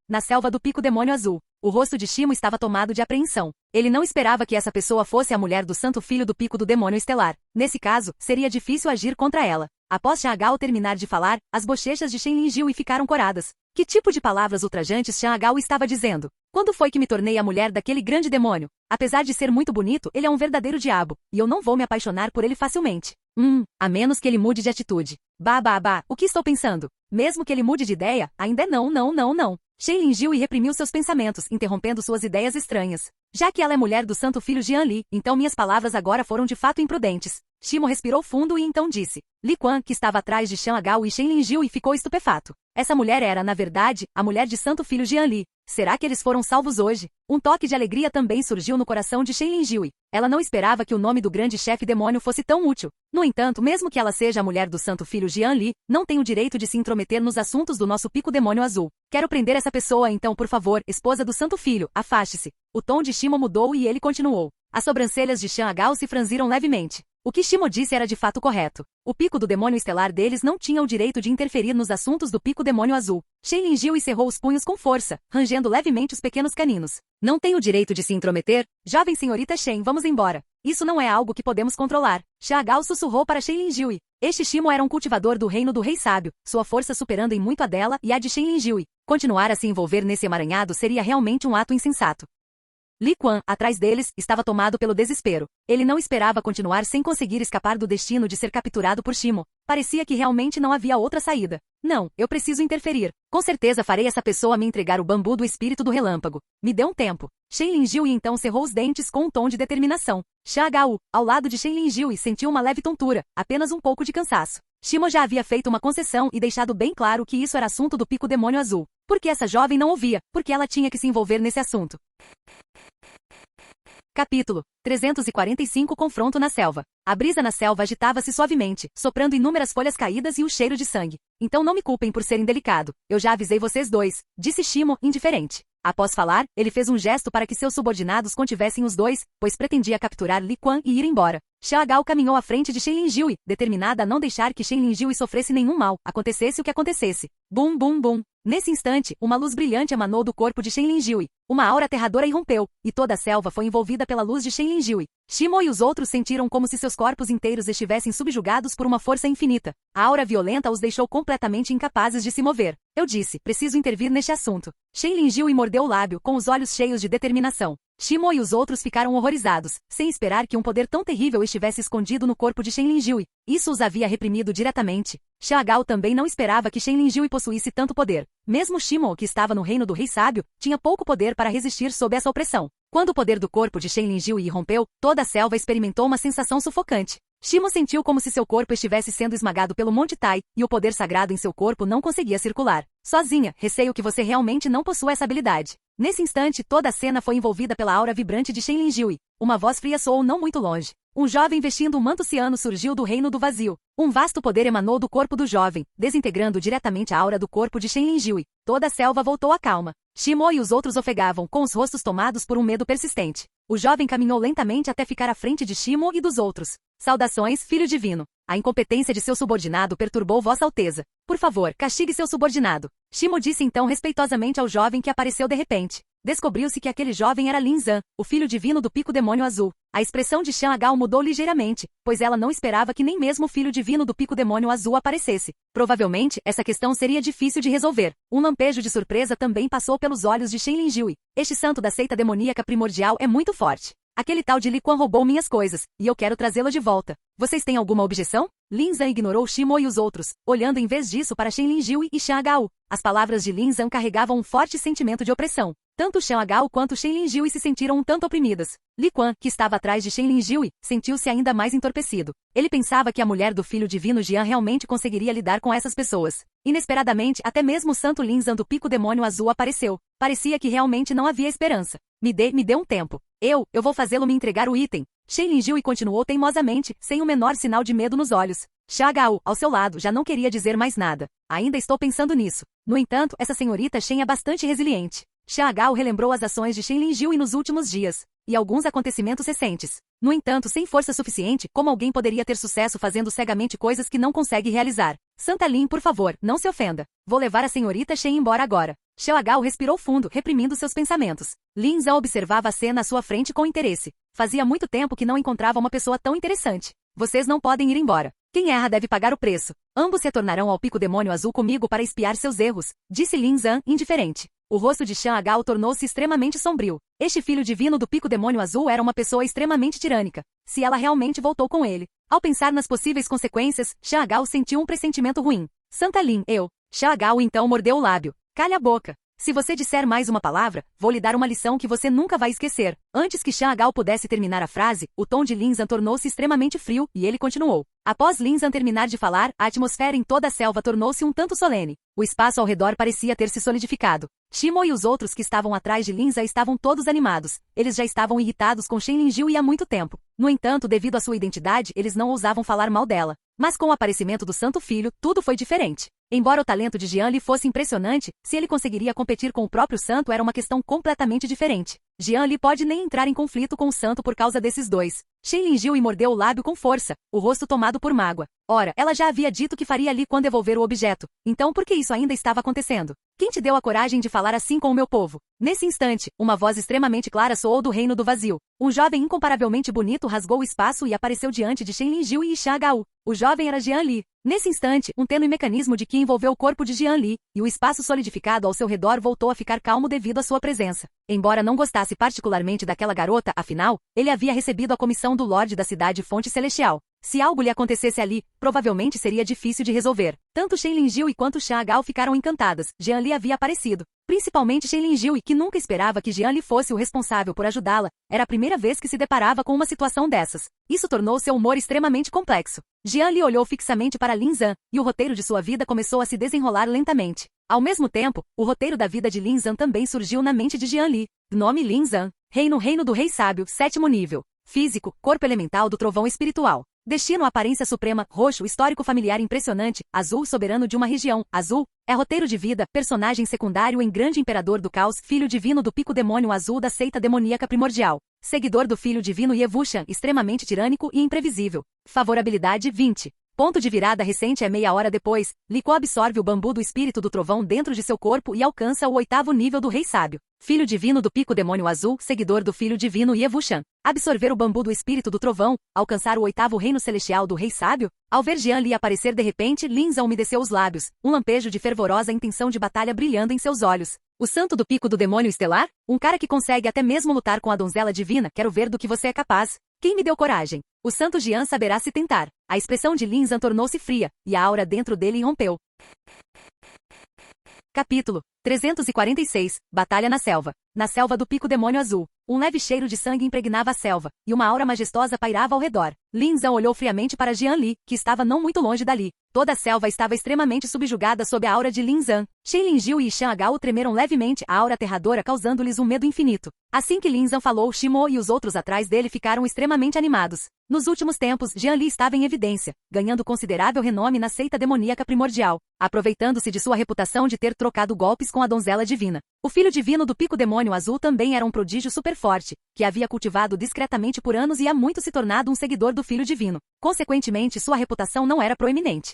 Na selva do Pico Demônio Azul, o rosto de Shimo estava tomado de apreensão. Ele não esperava que essa pessoa fosse a mulher do santo filho do Pico do Demônio Estelar. Nesse caso, seria difícil agir contra ela. Após Xiahou terminar de falar, as bochechas de Shenlin riu e ficaram coradas. Que tipo de palavras ultrajantes Xiahou estava dizendo? Quando foi que me tornei a mulher daquele grande demônio? Apesar de ser muito bonito, ele é um verdadeiro diabo, e eu não vou me apaixonar por ele facilmente. A menos que ele mude de atitude. O que estou pensando? Mesmo que ele mude de ideia, ainda é não. Shen Lingjiu reprimiu seus pensamentos, interrompendo suas ideias estranhas. Já que ela é mulher do santo filho Jian Li, então minhas palavras agora foram de fato imprudentes. Shimo respirou fundo e então disse. Li Quan, que estava atrás de Xiang Gao e Shen Lingjiu ficou estupefato. Essa mulher era, na verdade, a mulher de santo filho Jian Li. Será que eles foram salvos hoje? Um toque de alegria também surgiu no coração de Shen Lingjiu. Ela não esperava que o nome do grande chefe demônio fosse tão útil. No entanto, mesmo que ela seja a mulher do santo filho Jian Li, não tem o direito de se intrometer nos assuntos do nosso pico demônio azul. Quero prender essa pessoa então, por favor, esposa do santo filho, afaste-se. O tom de Shimo mudou e ele continuou. As sobrancelhas de Xiang Gao se franziram levemente. O que Shimo disse era de fato correto. O pico do demônio estelar deles não tinha o direito de interferir nos assuntos do pico demônio azul. Shen Lingjiu cerrou os punhos com força, rangendo levemente os pequenos caninos. Não tem o direito de se intrometer? Jovem senhorita Shen, vamos embora. Isso não é algo que podemos controlar. Xiang Gao sussurrou para Shen Lingjiu. Este Shimo era um cultivador do reino do rei sábio, sua força superando em muito a dela e a de Shen Lingjiu. Continuar a se envolver nesse emaranhado seria realmente um ato insensato. Li Quan, atrás deles, estava tomado pelo desespero. Ele não esperava continuar sem conseguir escapar do destino de ser capturado por Shimo. Parecia que realmente não havia outra saída. Não, eu preciso interferir. Com certeza farei essa pessoa me entregar o bambu do espírito do relâmpago. Me dê um tempo. Shen Lingjiu então cerrou os dentes com um tom de determinação. Xiang Gao, ao lado de Shen Lingjiu, sentiu uma leve tontura, apenas um pouco de cansaço. Shimo já havia feito uma concessão e deixado bem claro que isso era assunto do pico demônio azul. Por que essa jovem não ouvia? Por que ela tinha que se envolver nesse assunto? Capítulo 345 Confronto na selva. A brisa na selva agitava-se suavemente, soprando inúmeras folhas caídas e o cheiro de sangue. Então não me culpem por ser indelicado. Eu já avisei vocês dois, disse Shimo, indiferente. Após falar, ele fez um gesto para que seus subordinados contivessem os dois, pois pretendia capturar Li Quan e ir embora. Xiang Gao caminhou à frente de Shen Lingjiu, determinada a não deixar que Shen Lingjiu sofresse nenhum mal, acontecesse o que acontecesse. Bum bum bum. Nesse instante, uma luz brilhante emanou do corpo de Shen Lingjiu. Uma aura aterradora irrompeu, e toda a selva foi envolvida pela luz de Shen Lingjiu. Shimo e os outros sentiram como se seus corpos inteiros estivessem subjugados por uma força infinita. A aura violenta os deixou completamente incapazes de se mover. Eu disse, preciso intervir neste assunto. Shen Lingjiu mordeu o lábio, com os olhos cheios de determinação. Shimo e os outros ficaram horrorizados, sem esperar que um poder tão terrível estivesse escondido no corpo de Shen Lingjiu. Isso os havia reprimido diretamente. Xiang Gao também não esperava que Shen Lingjiu possuísse tanto poder. Mesmo Shimo, que estava no reino do rei sábio, tinha pouco poder para resistir sob essa opressão. Quando o poder do corpo de Shen Lingjiu irrompeu, toda a selva experimentou uma sensação sufocante. Shimo sentiu como se seu corpo estivesse sendo esmagado pelo Monte Tai, e o poder sagrado em seu corpo não conseguia circular. Sozinha, receio que você realmente não possua essa habilidade. Nesse instante, toda a cena foi envolvida pela aura vibrante de Shen Lingjiu. Uma voz fria soou não muito longe. Um jovem vestindo um manto ciano surgiu do reino do vazio. Um vasto poder emanou do corpo do jovem, desintegrando diretamente a aura do corpo de Shen Lingjiu. Toda a selva voltou à calma. Shimo e os outros ofegavam, com os rostos tomados por um medo persistente. O jovem caminhou lentamente até ficar à frente de Shimo e dos outros. Saudações, filho divino. A incompetência de seu subordinado perturbou Vossa Alteza. Por favor, castigue seu subordinado. Shimo disse então respeitosamente ao jovem que apareceu de repente. Descobriu-se que aquele jovem era Lin Zan, o filho divino do pico demônio azul. A expressão de Xiang Gao mudou ligeiramente, pois ela não esperava que nem mesmo o filho divino do pico demônio azul aparecesse. Provavelmente, essa questão seria difícil de resolver. Um lampejo de surpresa também passou pelos olhos de Shen Lingjiu. Este santo da seita demoníaca primordial é muito forte. Aquele tal de Li Quan roubou minhas coisas, e eu quero trazê-lo de volta. Vocês têm alguma objeção? Lin Zan ignorou Shimo e os outros, olhando em vez disso para Shen Lingjiu e Xiang Gao. As palavras de Lin Zan carregavam um forte sentimento de opressão. Tanto Xiang Gao quanto Shen Lingjiu se sentiram um tanto oprimidas. Li Quan, que estava atrás de Shen Lingjiu, sentiu-se ainda mais entorpecido. Ele pensava que a mulher do filho divino Jian realmente conseguiria lidar com essas pessoas. Inesperadamente, até mesmo o santo Lin Zan do pico demônio azul apareceu. Parecia que realmente não havia esperança. Me dê um tempo. Eu vou fazê-lo me entregar o item. Shen Lingjiu continuou teimosamente, sem o menor sinal de medo nos olhos. Xiang Gao, ao seu lado, já não queria dizer mais nada. Ainda estou pensando nisso. No entanto, essa senhorita Shen é bastante resiliente. Xiang Gao relembrou as ações de Shen Lingjiu nos últimos dias, e alguns acontecimentos recentes. No entanto, sem força suficiente, como alguém poderia ter sucesso fazendo cegamente coisas que não consegue realizar? Santa Lin, por favor, não se ofenda. Vou levar a senhorita Shen embora agora. Xiang Gao respirou fundo, reprimindo seus pensamentos. Lin Zan observava a cena à sua frente com interesse. Fazia muito tempo que não encontrava uma pessoa tão interessante. Vocês não podem ir embora. Quem erra deve pagar o preço. Ambos retornarão ao pico demônio azul comigo para espiar seus erros, disse Lin Zan, indiferente. O rosto de Xiang Gao tornou-se extremamente sombrio. Este filho divino do pico demônio azul era uma pessoa extremamente tirânica. Se ela realmente voltou com ele. Ao pensar nas possíveis consequências, Xiang Gao sentiu um pressentimento ruim. Santa Lin, Xiang Gao então mordeu o lábio. Calha a boca. Se você disser mais uma palavra, vou lhe dar uma lição que você nunca vai esquecer. Antes que Shang Gao pudesse terminar a frase, o tom de Lin Zhan tornou-se extremamente frio, e ele continuou. Após Lin Zhan terminar de falar, a atmosfera em toda a selva tornou-se um tanto solene. O espaço ao redor parecia ter se solidificado. Shimo e os outros que estavam atrás de Lin Zhan estavam todos animados. Eles já estavam irritados com Shen Lingjiu há muito tempo. No entanto, devido à sua identidade, eles não ousavam falar mal dela. Mas com o aparecimento do Santo Filho, tudo foi diferente. Embora o talento de Jian Li fosse impressionante, se ele conseguiria competir com o próprio santo era uma questão completamente diferente. Jian Li pode nem entrar em conflito com o santo por causa desses dois. Shen Lingjiu mordeu o lábio com força, o rosto tomado por mágoa. Ora, ela já havia dito que faria ali quando devolver o objeto. Então por que isso ainda estava acontecendo? Quem te deu a coragem de falar assim com o meu povo? Nesse instante, uma voz extremamente clara soou do reino do vazio. Um jovem incomparavelmente bonito rasgou o espaço e apareceu diante de Shen Lingjiu e Shang Gao. O jovem era Jian Li. Nesse instante, um tênue mecanismo de Qi envolveu o corpo de Jian Li, e o espaço solidificado ao seu redor voltou a ficar calmo devido à sua presença. Embora não gostasse particularmente daquela garota, afinal, ele havia recebido a comissão do Lorde da cidade Fonte Celestial. Se algo lhe acontecesse ali, provavelmente seria difícil de resolver. Tanto Shen Lingjiu quanto Shang Gao ficaram encantadas. Jian Li havia aparecido. Principalmente Shen Lingjiu, que nunca esperava que Jian Li fosse o responsável por ajudá-la. Era a primeira vez que se deparava com uma situação dessas. Isso tornou seu humor extremamente complexo. Jian Li olhou fixamente para Lin Zhan, e o roteiro de sua vida começou a se desenrolar lentamente. Ao mesmo tempo, o roteiro da vida de Lin Zhan também surgiu na mente de Jian Li. Nome Lin Zhan. Reino do Rei Sábio, 7º nível. Físico, corpo elemental do trovão espiritual. Destino, aparência suprema, roxo, histórico familiar impressionante, azul, soberano de uma região, azul, é roteiro de vida, personagem secundário em Grande Imperador do Caos, filho divino do pico demônio azul da seita demoníaca primordial. Seguidor do filho divino Yevushan, extremamente tirânico e imprevisível. Favorabilidade 20. Ponto de virada recente é meia hora depois, Liko absorve o bambu do espírito do trovão dentro de seu corpo e alcança o 8º nível do Rei Sábio. Filho divino do pico demônio azul, seguidor do filho divino Yevushan. Absorver o bambu do espírito do trovão, alcançar o 8º reino celestial do Rei Sábio? Ao ver Jian Li aparecer de repente, Lin Zhan umedeceu os lábios, um lampejo de fervorosa intenção de batalha brilhando em seus olhos. O santo do pico do demônio estelar? Um cara que consegue até mesmo lutar com a donzela divina, quero ver do que você é capaz. Quem me deu coragem? O santo Jian saberá se tentar. A expressão de Lin Zhan tornou-se fria, e a aura dentro dele irrompeu. Capítulo 346. Batalha na selva. Na selva do pico demônio azul, um leve cheiro de sangue impregnava a selva, e uma aura majestosa pairava ao redor. Lin Zhan olhou friamente para Jian Li, que estava não muito longe dali. Toda a selva estava extremamente subjugada sob a aura de Lin Zhan. Shen Lingjiu e Shang Gao tremeram levemente, a aura aterradora causando-lhes um medo infinito. Assim que Lin Zhan falou, Shimo e os outros atrás dele ficaram extremamente animados. Nos últimos tempos, Jian Li estava em evidência, ganhando considerável renome na seita demoníaca primordial, aproveitando-se de sua reputação de ter trocado golpes com a donzela divina. O filho divino do pico demônio azul também era um prodígio super forte, que havia cultivado discretamente por anos e há muito se tornado um seguidor do filho divino. Consequentemente, sua reputação não era proeminente.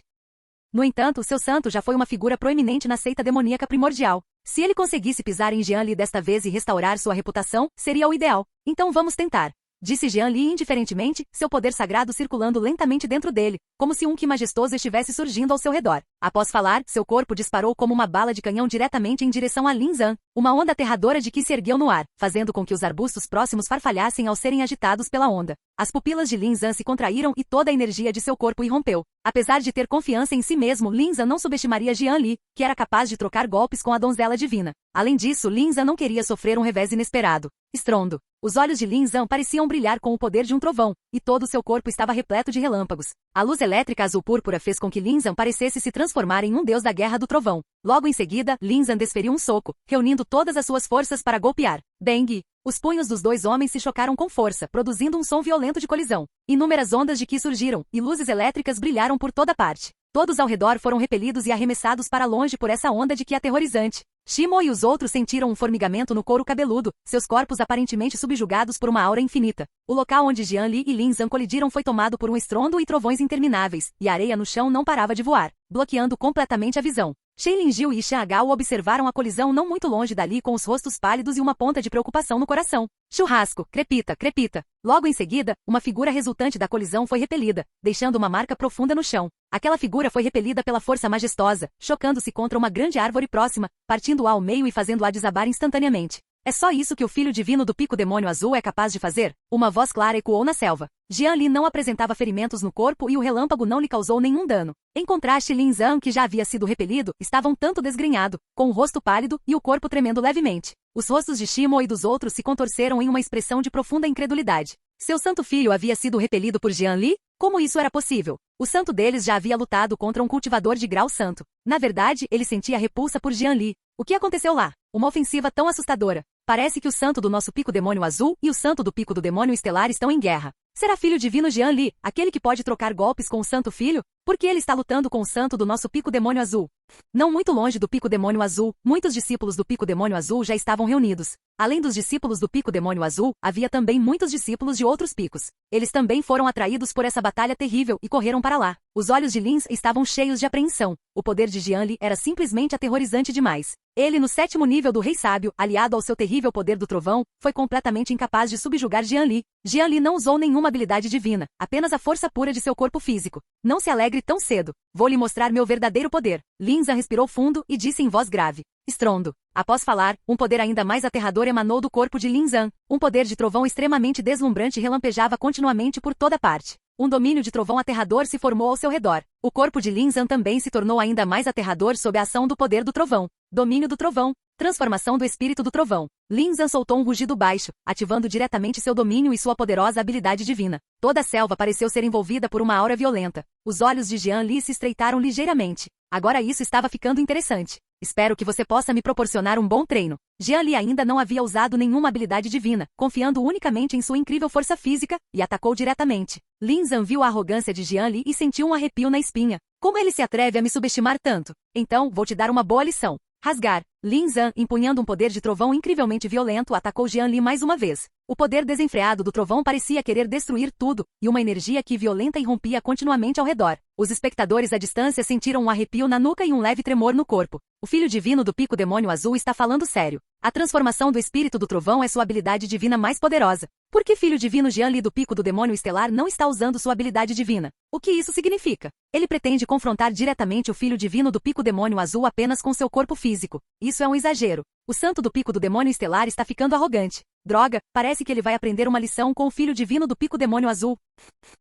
No entanto, seu santo já foi uma figura proeminente na seita demoníaca primordial. Se ele conseguisse pisar em Jian Li desta vez e restaurar sua reputação, seria o ideal. Então vamos tentar. Disse Jian Li indiferentemente, seu poder sagrado circulando lentamente dentro dele, como se um Qi majestoso estivesse surgindo ao seu redor. Após falar, seu corpo disparou como uma bala de canhão diretamente em direção a Lin Zhan. Uma onda aterradora de Qi se ergueu no ar, fazendo com que os arbustos próximos farfalhassem ao serem agitados pela onda. As pupilas de Lin Zhan se contraíram e toda a energia de seu corpo irrompeu. Apesar de ter confiança em si mesmo, Lin Zhan não subestimaria Jian Li, que era capaz de trocar golpes com a donzela divina. Além disso, Lin Zhan não queria sofrer um revés inesperado. Estrondo. Os olhos de Lin Zhan pareciam brilhar com o poder de um trovão, e todo o seu corpo estava repleto de relâmpagos. A luz elétrica azul púrpura fez com que Lin Zhan parecesse se transformar em um deus da guerra do trovão. Logo em seguida, Lin Zhan desferiu um soco, reunindo todas as suas forças para golpear. Bang! Os punhos dos dois homens se chocaram com força, produzindo um som violento de colisão. Inúmeras ondas de Qi surgiram, e luzes elétricas brilharam por toda parte. Todos ao redor foram repelidos e arremessados para longe por essa onda de Qi aterrorizante. Shimo e os outros sentiram um formigamento no couro cabeludo, seus corpos aparentemente subjugados por uma aura infinita. O local onde Jian Li e Lin Zhan colidiram foi tomado por um estrondo e trovões intermináveis, e a areia no chão não parava de voar, bloqueando completamente a visão. Shen Lingjiu e Shang Gao observaram a colisão não muito longe dali com os rostos pálidos e uma ponta de preocupação no coração. Churrasco, crepita, crepita. Logo em seguida, uma figura resultante da colisão foi repelida, deixando uma marca profunda no chão. Aquela figura foi repelida pela força majestosa, chocando-se contra uma grande árvore próxima, partindo-a ao meio e fazendo-a desabar instantaneamente. É só isso que o filho divino do pico demônio azul é capaz de fazer? Uma voz clara ecoou na selva. Jian Li não apresentava ferimentos no corpo e o relâmpago não lhe causou nenhum dano. Em contraste, Lin Zhan, que já havia sido repelido, estava um tanto desgrenhado, com o rosto pálido e o corpo tremendo levemente. Os rostos de Shimo e dos outros se contorceram em uma expressão de profunda incredulidade. Seu santo filho havia sido repelido por Jian Li? Como isso era possível? O santo deles já havia lutado contra um cultivador de grau santo. Na verdade, ele sentia repulsa por Jian Li. O que aconteceu lá? Uma ofensiva tão assustadora. Parece que o santo do nosso pico demônio azul e o santo do pico do demônio estelar estão em guerra. Será filho divino Jian Li, aquele que pode trocar golpes com o santo filho? Por que ele está lutando com o santo do nosso pico demônio azul? Não muito longe do pico demônio azul, muitos discípulos do pico demônio azul já estavam reunidos. Além dos discípulos do pico demônio azul, havia também muitos discípulos de outros picos. Eles também foram atraídos por essa batalha terrível e correram para lá. Os olhos de Lin estavam cheios de apreensão. O poder de Jian Li era simplesmente aterrorizante demais. Ele, no 7º nível do Rei Sábio, aliado ao seu terrível poder do trovão, foi completamente incapaz de subjugar Jian Li. Jian Li não usou nenhuma habilidade divina, apenas a força pura de seu corpo físico. Não se alegre tão cedo. Vou lhe mostrar meu verdadeiro poder. Lin Zhan respirou fundo e disse em voz grave. Estrondo. Após falar, um poder ainda mais aterrador emanou do corpo de Lin Zhan. Um poder de trovão extremamente deslumbrante relampejava continuamente por toda parte. Um domínio de trovão aterrador se formou ao seu redor. O corpo de Lin Zhan também se tornou ainda mais aterrador sob a ação do poder do trovão. Domínio do trovão. Transformação do espírito do trovão. Lin Zhan soltou um rugido baixo, ativando diretamente seu domínio e sua poderosa habilidade divina. Toda a selva pareceu ser envolvida por uma aura violenta. Os olhos de Jian Li se estreitaram ligeiramente. Agora isso estava ficando interessante. Espero que você possa me proporcionar um bom treino. Jian Li ainda não havia usado nenhuma habilidade divina, confiando unicamente em sua incrível força física, e atacou diretamente. Lin Zhan viu a arrogância de Jian Li e sentiu um arrepio na espinha. Como ele se atreve a me subestimar tanto? Então, vou te dar uma boa lição. Rasgar. Lin Zhan, empunhando um poder de trovão incrivelmente violento, atacou Jian Li mais uma vez. O poder desenfreado do trovão parecia querer destruir tudo, e uma energia que violenta irrompia continuamente ao redor. Os espectadores à distância sentiram um arrepio na nuca e um leve tremor no corpo. O filho divino do pico demônio azul está falando sério. A transformação do espírito do trovão é sua habilidade divina mais poderosa. Por que filho divino Jian Li do pico do demônio estelar não está usando sua habilidade divina? O que isso significa? Ele pretende confrontar diretamente o filho divino do pico demônio azul apenas com seu corpo físico. Isso é um exagero. O santo do pico do demônio estelar está ficando arrogante. Droga, parece que ele vai aprender uma lição com o filho divino do pico demônio azul.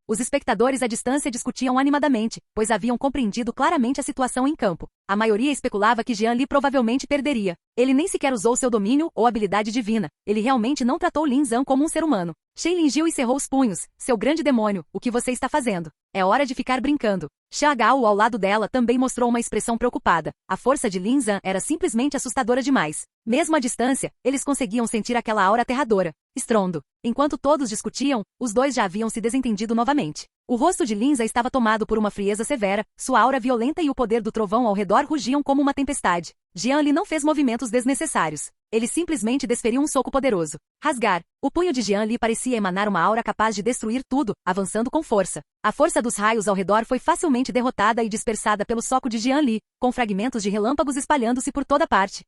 Os espectadores à distância discutiam animadamente, pois haviam compreendido claramente a situação em campo. A maioria especulava que Jian Li provavelmente perderia. Ele nem sequer usou seu domínio ou habilidade divina. Ele realmente não tratou Lin Zhan como um ser humano. Shen Linjiu e cerrou os punhos. Seu grande demônio, o que você está fazendo? É hora de ficar brincando. Xia Gao ao lado dela também mostrou uma expressão preocupada. A força de Lin Zhan era simplesmente assustadora demais. Mesmo à distância, eles conseguiam sentir aquela aura aterradora. Estrondo. Enquanto todos discutiam, os dois já haviam se desentendido novamente. O rosto de Lin Zhan estava tomado por uma frieza severa, sua aura violenta e o poder do trovão ao redor rugiam como uma tempestade. Jian Li não fez movimentos desnecessários. Ele simplesmente desferiu um soco poderoso. Rasgar. O punho de Jian Li parecia emanar uma aura capaz de destruir tudo, avançando com força. A força dos raios ao redor foi facilmente derrotada e dispersada pelo soco de Jian Li, com fragmentos de relâmpagos espalhando-se por toda parte.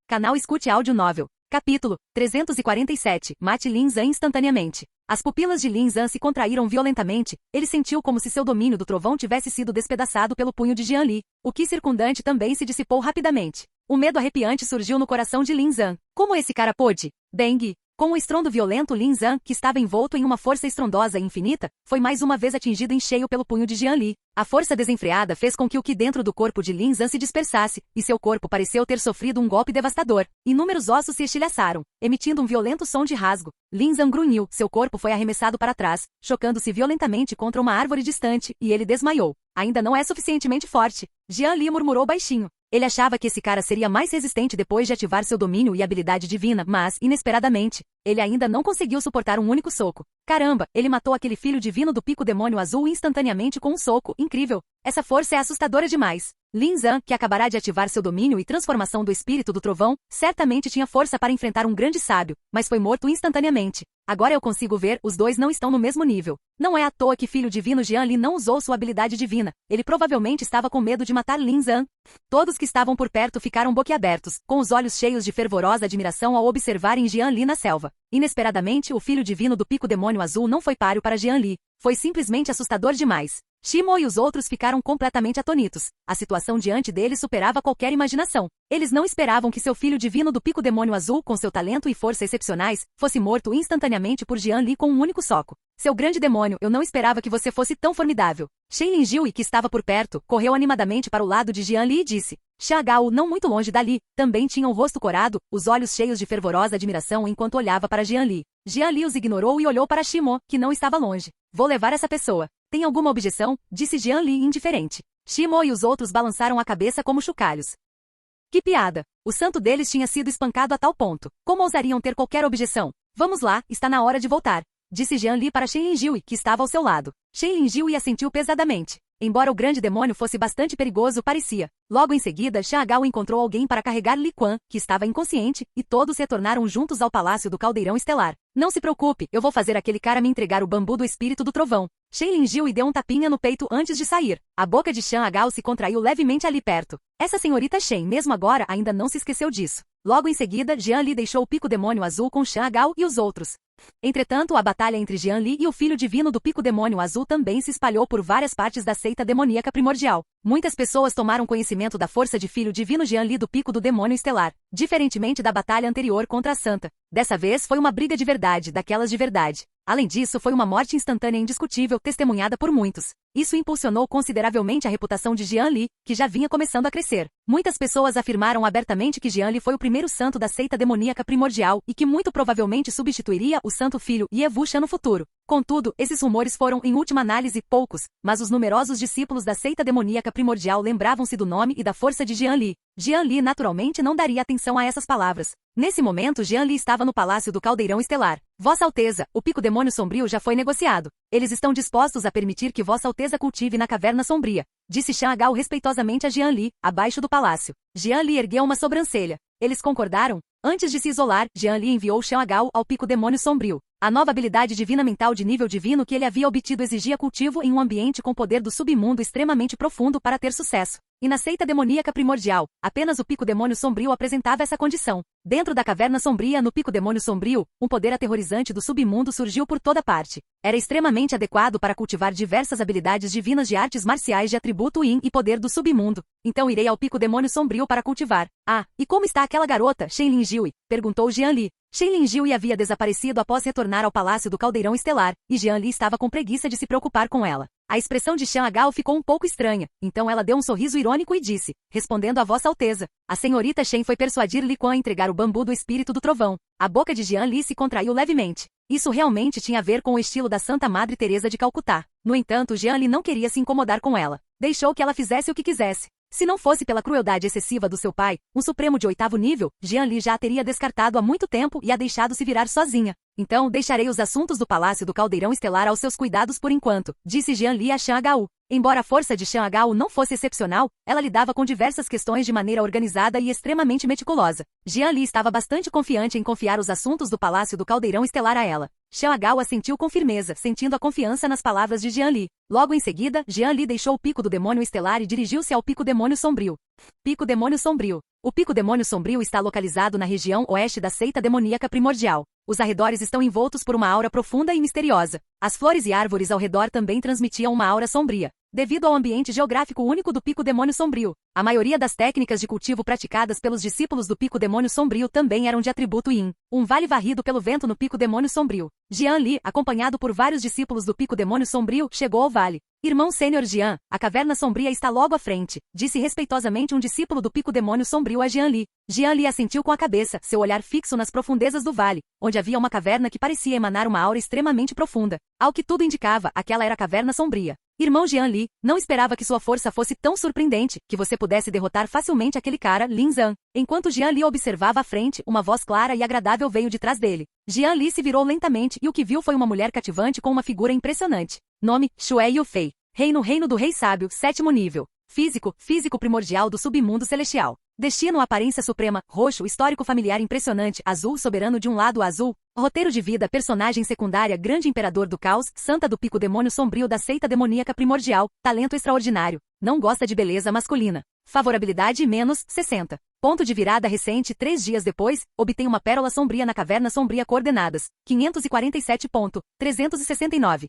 Canal Escute Áudio Novel. Capítulo 347. Mate Lin Zhan instantaneamente. As pupilas de Lin Zhan se contraíram violentamente, ele sentiu como se seu domínio do trovão tivesse sido despedaçado pelo punho de Jian Li. O que circundante também se dissipou rapidamente. Um medo arrepiante surgiu no coração de Lin Zhan. Como esse cara pôde? Dengue. Com um estrondo violento, Lin Zhan, que estava envolto em uma força estrondosa e infinita, foi mais uma vez atingido em cheio pelo punho de Jian Li. A força desenfreada fez com que o que dentro do corpo de Lin Zhan se dispersasse, e seu corpo pareceu ter sofrido um golpe devastador. Inúmeros ossos se estilhaçaram, emitindo um violento som de rasgo. Lin Zhan grunhiu, seu corpo foi arremessado para trás, chocando-se violentamente contra uma árvore distante, e ele desmaiou. Ainda não é suficientemente forte. Jian Li murmurou baixinho. Ele achava que esse cara seria mais resistente depois de ativar seu domínio e habilidade divina, mas, inesperadamente, ele ainda não conseguiu suportar um único soco. Caramba, ele matou aquele filho divino do pico demônio azul instantaneamente com um soco. Incrível. Essa força é assustadora demais. Lin Zhan, que acabará de ativar seu domínio e transformação do espírito do trovão, certamente tinha força para enfrentar um grande sábio, mas foi morto instantaneamente. Agora eu consigo ver, os dois não estão no mesmo nível. Não é à toa que filho divino Jian Li não usou sua habilidade divina. Ele provavelmente estava com medo de matar Lin Zhan. Todos que estavam por perto ficaram boquiabertos, com os olhos cheios de fervorosa admiração ao observarem Jian Li na selva. Inesperadamente, o filho divino do pico demônio azul não foi páreo para Jian Li. Foi simplesmente assustador demais. Shimo e os outros ficaram completamente atônitos. A situação diante deles superava qualquer imaginação. Eles não esperavam que seu filho divino do pico demônio azul, com seu talento e força excepcionais, fosse morto instantaneamente por Jian Li com um único soco. Seu grande demônio, eu não esperava que você fosse tão formidável. Shen Linjiu, que estava por perto, correu animadamente para o lado de Jian Li e disse. Xiao Gao, não muito longe dali, também tinha o rosto corado, os olhos cheios de fervorosa admiração enquanto olhava para Jian Li. Jian Li os ignorou e olhou para Shimo, que não estava longe. Vou levar essa pessoa. Tem alguma objeção? Disse Jian Li indiferente. Shimo e os outros balançaram a cabeça como chocalhos. Que piada! O santo deles tinha sido espancado a tal ponto. Como ousariam ter qualquer objeção? Vamos lá, está na hora de voltar. Disse Jian Li para Shen Linjiu, que estava ao seu lado. Shen Linjiu assentiu pesadamente. Embora o grande demônio fosse bastante perigoso, parecia. Logo em seguida, Xiao Gao encontrou alguém para carregar Li Quan, que estava inconsciente, e todos retornaram juntos ao Palácio do Caldeirão Estelar. Não se preocupe, eu vou fazer aquele cara me entregar o bambu do espírito do trovão. Shen Linjiu deu um tapinha no peito antes de sair. A boca de Xiao Gao se contraiu levemente ali perto. Essa senhorita Shen, mesmo agora, ainda não se esqueceu disso. Logo em seguida, Jian Li deixou o pico demônio azul com Xiao Gao e os outros. Entretanto, a batalha entre Jian Li e o filho divino do pico demônio azul também se espalhou por várias partes da seita demoníaca primordial. Muitas pessoas tomaram conhecimento da força de filho divino Jian Li do pico do demônio estelar, diferentemente da batalha anterior contra a Santa. Dessa vez foi uma briga de verdade, daquelas de verdade. Além disso, foi uma morte instantânea indiscutível, testemunhada por muitos. Isso impulsionou consideravelmente a reputação de Jian Li, que já vinha começando a crescer. Muitas pessoas afirmaram abertamente que Jian Li foi o primeiro santo da seita demoníaca primordial e que muito provavelmente substituiria o santo filho Ye Wuxian no futuro. Contudo, esses rumores foram, em última análise, poucos, mas os numerosos discípulos da seita demoníaca primordial lembravam-se do nome e da força de Jian Li. Jian Li naturalmente não daria atenção a essas palavras. Nesse momento, Jian Li estava no Palácio do Caldeirão Estelar. Vossa Alteza, o pico demônio sombrio já foi negociado. Eles estão dispostos a permitir que Vossa Alteza cultive na caverna sombria, disse Xiao Gao respeitosamente a Jian Li, abaixo do palácio. Jian Li ergueu uma sobrancelha. Eles concordaram? Antes de se isolar, Jian Li enviou Xiao Gao ao pico demônio sombrio. A nova habilidade divina mental de nível divino que ele havia obtido exigia cultivo em um ambiente com poder do submundo extremamente profundo para ter sucesso. E na seita demoníaca primordial, apenas o pico demônio sombrio apresentava essa condição. Dentro da caverna sombria, no pico demônio sombrio, um poder aterrorizante do submundo surgiu por toda parte. Era extremamente adequado para cultivar diversas habilidades divinas de artes marciais de atributo Yin e poder do submundo. Então irei ao pico demônio sombrio para cultivar. Ah, e como está aquela garota, Shen Linjiu? Perguntou Jian Li. Shen Linjiu havia desaparecido após retornar ao Palácio do Caldeirão Estelar, e Jian Li estava com preguiça de se preocupar com ela. A expressão de Xiao Gao ficou um pouco estranha, então ela deu um sorriso irônico e disse, respondendo a Vossa Alteza, a senhorita Shen foi persuadir Li Quan a entregar o bambu do espírito do trovão. A boca de Jian Li se contraiu levemente. Isso realmente tinha a ver com o estilo da Santa Madre Teresa de Calcutá. No entanto, Jian Li não queria se incomodar com ela. Deixou que ela fizesse o que quisesse. Se não fosse pela crueldade excessiva do seu pai, um supremo de 8º nível, Jian Li já a teria descartado há muito tempo e a deixado se virar sozinha. Então, deixarei os assuntos do Palácio do Caldeirão Estelar aos seus cuidados por enquanto, disse Jian Li a Xiao Gao. Embora a força de Xiao Gao não fosse excepcional, ela lidava com diversas questões de maneira organizada e extremamente meticulosa. Jian Li estava bastante confiante em confiar os assuntos do Palácio do Caldeirão Estelar a ela. Xiao Gao assentiu com firmeza, sentindo a confiança nas palavras de Jian Li. Logo em seguida, Jian Li deixou o pico do demônio estelar e dirigiu-se ao pico demônio sombrio. Pico demônio sombrio. O pico demônio sombrio está localizado na região oeste da seita demoníaca primordial. Os arredores estão envoltos por uma aura profunda e misteriosa. As flores e árvores ao redor também transmitiam uma aura sombria. Devido ao ambiente geográfico único do pico demônio sombrio, a maioria das técnicas de cultivo praticadas pelos discípulos do pico demônio sombrio também eram de atributo Yin. Um vale varrido pelo vento no pico demônio sombrio. Jian Li, acompanhado por vários discípulos do pico demônio sombrio, chegou ao vale. Irmão sênior Jian, a caverna sombria está logo à frente, disse respeitosamente um discípulo do pico demônio sombrio a Jian Li. Jian Li assentiu com a cabeça, seu olhar fixo nas profundezas do vale, onde havia uma caverna que parecia emanar uma aura extremamente profunda. Ao que tudo indicava, aquela era a caverna sombria. Irmão Jian Li, não esperava que sua força fosse tão surpreendente, que você pudesse derrotar facilmente aquele cara, Lin Zhan. Enquanto Jian Li observava à frente, uma voz clara e agradável veio de trás dele. Jian Li se virou lentamente e o que viu foi uma mulher cativante com uma figura impressionante. Nome, Shuei Yufei. Reino do Rei Sábio, 7º nível. Físico primordial do submundo celestial. Destino, aparência suprema, roxo, histórico familiar impressionante, azul, soberano de um lado azul. Roteiro de vida, personagem secundária, grande imperador do caos, santa do pico demônio sombrio da seita demoníaca primordial, talento extraordinário. Não gosta de beleza masculina. Favorabilidade menos 60. Ponto de virada recente 3 dias depois, obtém uma pérola sombria na caverna sombria coordenadas 547.369.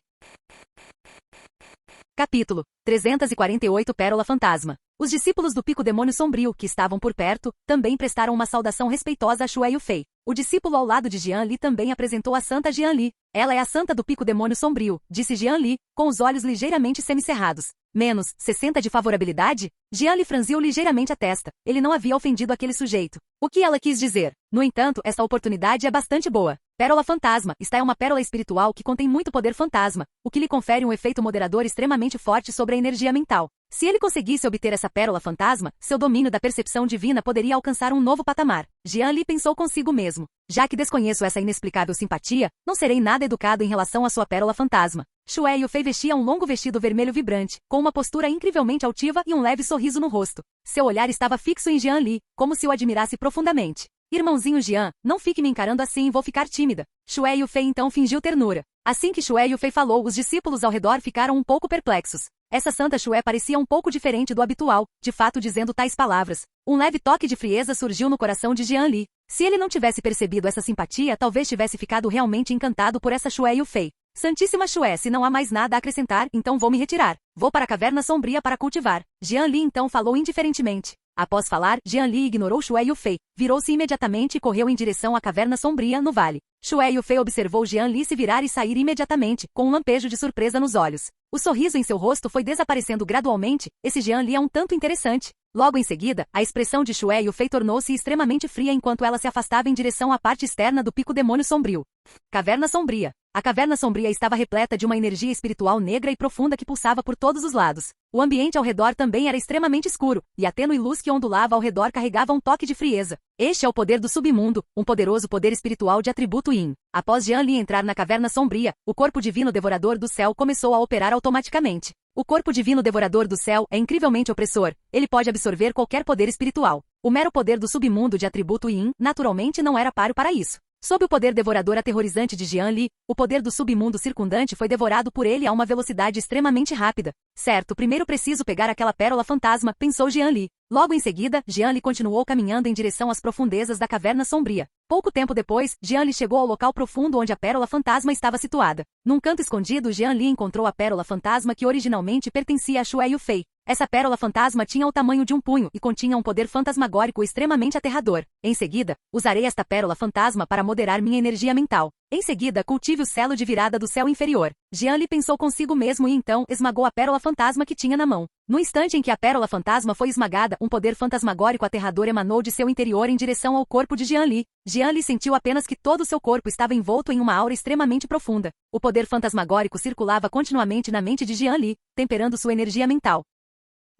Capítulo 348 Pérola Fantasma. Os discípulos do Pico Demônio Sombrio, que estavam por perto, também prestaram uma saudação respeitosa a Shuai Yufei. O discípulo ao lado de Jian Li também apresentou a Santa Jian Li. Ela é a Santa do Pico Demônio Sombrio, disse Jian Li, com os olhos ligeiramente semicerrados. Menos 60 de favorabilidade? Jian Li franziu ligeiramente a testa. Ele não havia ofendido aquele sujeito. O que ela quis dizer? No entanto, esta oportunidade é bastante boa. Pérola Fantasma. Esta é uma pérola espiritual que contém muito poder fantasma, o que lhe confere um efeito moderador extremamente forte sobre a energia mental. Se ele conseguisse obter essa pérola fantasma, seu domínio da percepção divina poderia alcançar um novo patamar. Jian Li pensou consigo mesmo. Já que desconheço essa inexplicável simpatia, não serei nada educado em relação à sua pérola fantasma. Shuai Yufei vestia um longo vestido vermelho vibrante, com uma postura incrivelmente altiva e um leve sorriso no rosto. Seu olhar estava fixo em Jian Li, como se o admirasse profundamente. Irmãozinho Jian, não fique me encarando assim, vou ficar tímida. Shuai Yufei então fingiu ternura. Assim que Shuai Yufei falou, os discípulos ao redor ficaram um pouco perplexos. Essa Santa Shuai parecia um pouco diferente do habitual, de fato dizendo tais palavras. Um leve toque de frieza surgiu no coração de Jian Li. Se ele não tivesse percebido essa simpatia, talvez tivesse ficado realmente encantado por essa Shuai Yufei. Santíssima Shuai, se não há mais nada a acrescentar, então vou me retirar. Vou para a caverna sombria para cultivar. Jian Li então falou indiferentemente. Após falar, Jian Li ignorou Shuai Yufei, virou-se imediatamente e correu em direção à caverna sombria no vale. Shuai Yufei observou Jian Li se virar e sair imediatamente, com um lampejo de surpresa nos olhos. O sorriso em seu rosto foi desaparecendo gradualmente. Esse Jian Li é um tanto interessante. Logo em seguida, a expressão de Shuai Yufei tornou-se extremamente fria enquanto ela se afastava em direção à parte externa do Pico Demônio Sombrio. Caverna Sombria. A caverna sombria estava repleta de uma energia espiritual negra e profunda que pulsava por todos os lados. O ambiente ao redor também era extremamente escuro, e a tênue luz que ondulava ao redor carregava um toque de frieza. Este é o poder do submundo, um poderoso poder espiritual de atributo Yin. Após Jian Li entrar na caverna sombria, o corpo divino devorador do céu começou a operar automaticamente. O corpo divino devorador do céu é incrivelmente opressor, ele pode absorver qualquer poder espiritual. O mero poder do submundo de atributo Yin, naturalmente não era páreo para isso. Sob o poder devorador aterrorizante de Jian Li, o poder do submundo circundante foi devorado por ele a uma velocidade extremamente rápida. Certo, primeiro preciso pegar aquela pérola fantasma, pensou Jian Li. Logo em seguida, Jian Li continuou caminhando em direção às profundezas da caverna sombria. Pouco tempo depois, Jian Li chegou ao local profundo onde a pérola fantasma estava situada. Num canto escondido, Jian Li encontrou a pérola fantasma que originalmente pertencia a Shuai Yufei. Essa pérola fantasma tinha o tamanho de um punho e continha um poder fantasmagórico extremamente aterrador. Em seguida, usarei esta pérola fantasma para moderar minha energia mental. Em seguida, cultive o selo de virada do céu inferior. Jian Li pensou consigo mesmo e então esmagou a pérola fantasma que tinha na mão. No instante em que a pérola fantasma foi esmagada, um poder fantasmagórico aterrador emanou de seu interior em direção ao corpo de Jian Li. Jian Li sentiu apenas que todo o seu corpo estava envolto em uma aura extremamente profunda. O poder fantasmagórico circulava continuamente na mente de Jian Li, temperando sua energia mental.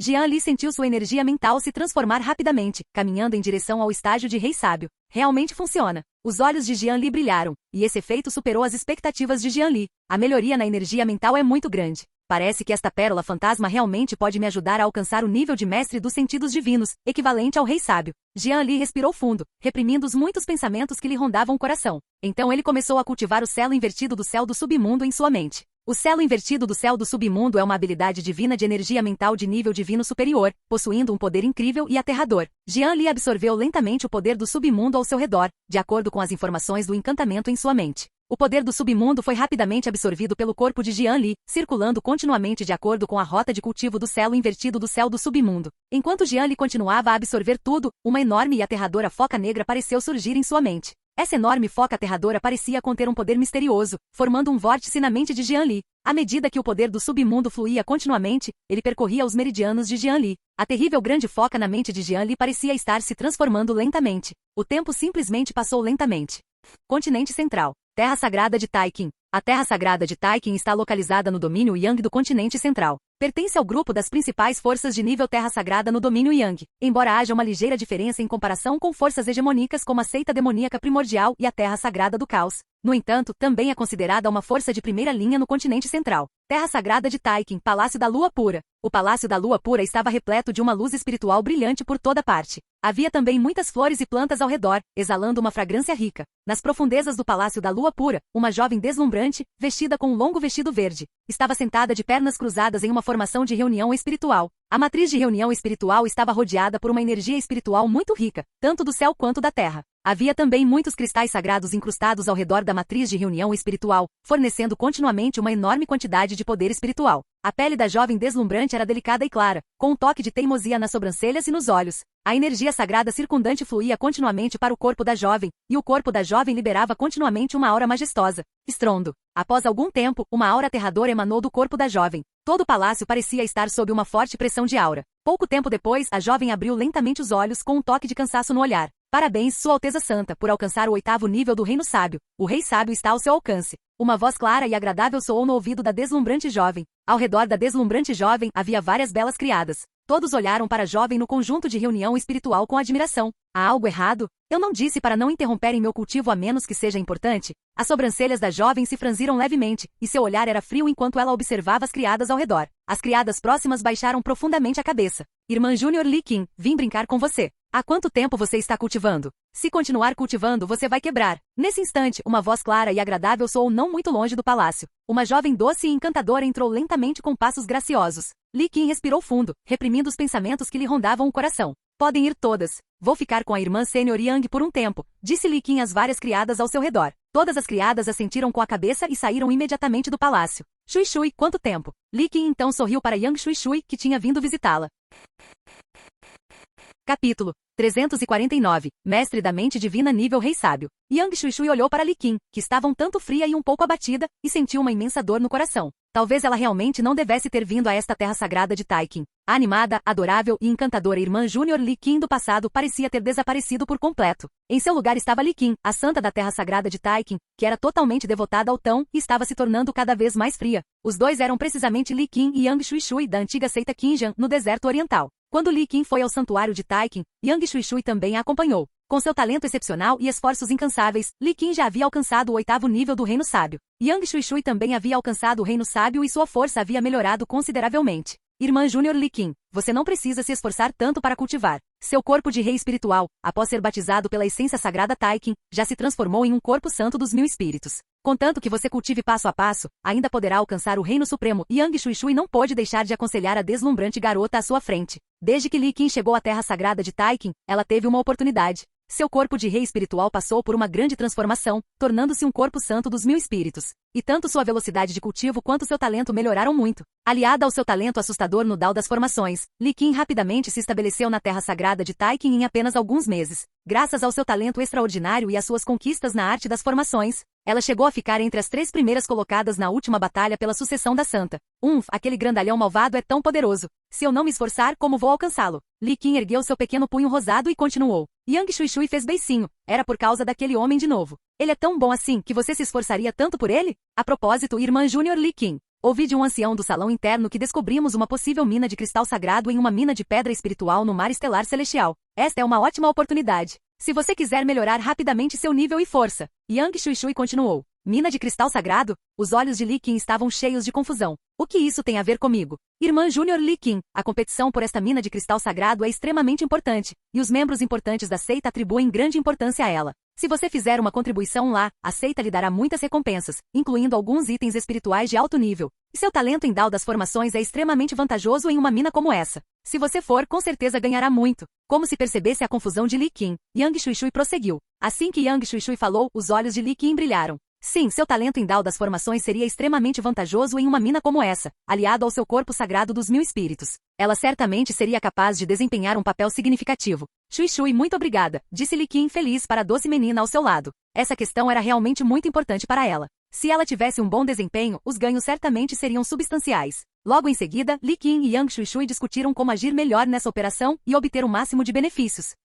Jian Li sentiu sua energia mental se transformar rapidamente, caminhando em direção ao estágio de Rei Sábio. Realmente funciona. Os olhos de Jian Li brilharam, e esse efeito superou as expectativas de Jian Li. A melhoria na energia mental é muito grande. Parece que esta pérola fantasma realmente pode me ajudar a alcançar o nível de mestre dos sentidos divinos, equivalente ao Rei Sábio. Jian Li respirou fundo, reprimindo os muitos pensamentos que lhe rondavam o coração. Então ele começou a cultivar o selo invertido do céu do submundo em sua mente. O selo invertido do céu do submundo é uma habilidade divina de energia mental de nível divino superior, possuindo um poder incrível e aterrador. Jian Li absorveu lentamente o poder do submundo ao seu redor, de acordo com as informações do encantamento em sua mente. O poder do submundo foi rapidamente absorvido pelo corpo de Jian Li, circulando continuamente de acordo com a rota de cultivo do selo invertido do céu do submundo. Enquanto Jian Li continuava a absorver tudo, uma enorme e aterradora foca negra pareceu surgir em sua mente. Essa enorme foca aterradora parecia conter um poder misterioso, formando um vórtice na mente de Jian Li. À medida que o poder do submundo fluía continuamente, ele percorria os meridianos de Jian Li. A terrível grande foca na mente de Jian Li parecia estar se transformando lentamente. O tempo simplesmente passou lentamente. Continente Central. Terra Sagrada de Taikin. A Terra Sagrada de Taikin está localizada no domínio Yang do continente central. Pertence ao grupo das principais forças de nível Terra Sagrada no domínio Yang, embora haja uma ligeira diferença em comparação com forças hegemônicas como a seita demoníaca primordial e a Terra Sagrada do Caos. No entanto, também é considerada uma força de primeira linha no continente central. Terra Sagrada de Taikin, Palácio da Lua Pura. O Palácio da Lua Pura estava repleto de uma luz espiritual brilhante por toda parte. Havia também muitas flores e plantas ao redor, exalando uma fragrância rica. Nas profundezas do Palácio da Lua Pura, uma jovem deslumbrante, vestida com um longo vestido verde, estava sentada de pernas cruzadas em uma formação de reunião espiritual. A matriz de reunião espiritual estava rodeada por uma energia espiritual muito rica, tanto do céu quanto da terra. Havia também muitos cristais sagrados incrustados ao redor da matriz de reunião espiritual, fornecendo continuamente uma enorme quantidade de poder espiritual. A pele da jovem deslumbrante era delicada e clara, com um toque de teimosia nas sobrancelhas e nos olhos. A energia sagrada circundante fluía continuamente para o corpo da jovem, e o corpo da jovem liberava continuamente uma aura majestosa. Estrondo. Após algum tempo, uma aura aterradora emanou do corpo da jovem. Todo o palácio parecia estar sob uma forte pressão de aura. Pouco tempo depois, a jovem abriu lentamente os olhos com um toque de cansaço no olhar. Parabéns, Sua Alteza Santa, por alcançar o 8º nível do Reino Sábio. O Rei Sábio está ao seu alcance. Uma voz clara e agradável soou no ouvido da deslumbrante jovem. Ao redor da deslumbrante jovem havia várias belas criadas. Todos olharam para a jovem no conjunto de reunião espiritual com admiração. Há algo errado? Eu não disse para não interromperem meu cultivo a menos que seja importante? As sobrancelhas da jovem se franziram levemente, e seu olhar era frio enquanto ela observava as criadas ao redor. As criadas próximas baixaram profundamente a cabeça. Irmã Júnior Li Qin, vim brincar com você. Há quanto tempo você está cultivando? Se continuar cultivando, você vai quebrar. Nesse instante, uma voz clara e agradável soou não muito longe do palácio. Uma jovem doce e encantadora entrou lentamente com passos graciosos. Li Qin respirou fundo, reprimindo os pensamentos que lhe rondavam o coração. Podem ir todas. Vou ficar com a irmã Sênior Yang por um tempo, disse Li Qin às várias criadas ao seu redor. Todas as criadas assentiram com a cabeça e saíram imediatamente do palácio. Shui Shui, quanto tempo? Li Qin então sorriu para Yang Shui Shui, que tinha vindo visitá-la. Capítulo 349. Mestre da Mente Divina nível Rei Sábio. Yang Shui Shui olhou para Li Qin, que estava um tanto fria e um pouco abatida, e sentiu uma imensa dor no coração. Talvez ela realmente não devesse ter vindo a esta terra sagrada de Taikin. A animada, adorável e encantadora irmã Júnior Li Qin do passado parecia ter desaparecido por completo. Em seu lugar estava Li Qin, a santa da terra sagrada de Taikin, que era totalmente devotada ao Tão e estava se tornando cada vez mais fria. Os dois eram precisamente Li Qin e Yang Shui Shui da antiga seita Qinjan, no deserto oriental. Quando Li Qin foi ao santuário de Taikin, Yang Shui Shui também a acompanhou. Com seu talento excepcional e esforços incansáveis, Li Qin já havia alcançado o 8º nível do Reino Sábio. Yang Shui Shui também havia alcançado o Reino Sábio e sua força havia melhorado consideravelmente. Irmã Júnior Li Qin, você não precisa se esforçar tanto para cultivar. Seu corpo de rei espiritual, após ser batizado pela essência sagrada Taikin, já se transformou em um corpo santo dos 1000 espíritos. Contanto que você cultive passo a passo, ainda poderá alcançar o Reino Supremo. Yang Shui Shui não pôde deixar de aconselhar a deslumbrante garota à sua frente. Desde que Li Qin chegou à terra sagrada de Taikin, ela teve uma oportunidade. Seu corpo de rei espiritual passou por uma grande transformação, tornando-se um corpo santo dos 1000 espíritos. E tanto sua velocidade de cultivo quanto seu talento melhoraram muito. Aliada ao seu talento assustador no Dao das Formações, Li Qin rapidamente se estabeleceu na terra sagrada de Taikin em apenas alguns meses. Graças ao seu talento extraordinário e às suas conquistas na arte das formações, ela chegou a ficar entre as 3 primeiras colocadas na última batalha pela sucessão da Santa. Aquele grandalhão malvado é tão poderoso. Se eu não me esforçar, como vou alcançá-lo? Li Qin ergueu seu pequeno punho rosado e continuou. Yang Shui Shui fez beicinho. Era por causa daquele homem de novo. Ele é tão bom assim que você se esforçaria tanto por ele? A propósito, irmã Júnior Li Qin. Ouvi de um ancião do salão interno que descobrimos uma possível mina de cristal sagrado em uma mina de pedra espiritual no mar estelar celestial. Esta é uma ótima oportunidade. Se você quiser melhorar rapidamente seu nível e força. Yang Shui Shui continuou. Mina de cristal sagrado? Os olhos de Li Qin estavam cheios de confusão. O que isso tem a ver comigo? Irmã Júnior Li Qin, a competição por esta mina de cristal sagrado é extremamente importante, e os membros importantes da seita atribuem grande importância a ela. Se você fizer uma contribuição lá, a seita lhe dará muitas recompensas, incluindo alguns itens espirituais de alto nível. E seu talento em Dao das Formações é extremamente vantajoso em uma mina como essa. Se você for, com certeza ganhará muito. Como se percebesse a confusão de Li Qin, Yang Shui Shui prosseguiu. Assim que Yang Shui Shui falou, os olhos de Li Qin brilharam. Sim, seu talento em Dao das Formações seria extremamente vantajoso em uma mina como essa, aliado ao seu corpo sagrado dos 1000 espíritos. Ela certamente seria capaz de desempenhar um papel significativo. Shui Shui, muito obrigada, disse Li Qin feliz para a doce menina ao seu lado. Essa questão era realmente muito importante para ela. Se ela tivesse um bom desempenho, os ganhos certamente seriam substanciais. Logo em seguida, Li Qin e Yang Shui Shui discutiram como agir melhor nessa operação e obter o máximo de benefícios.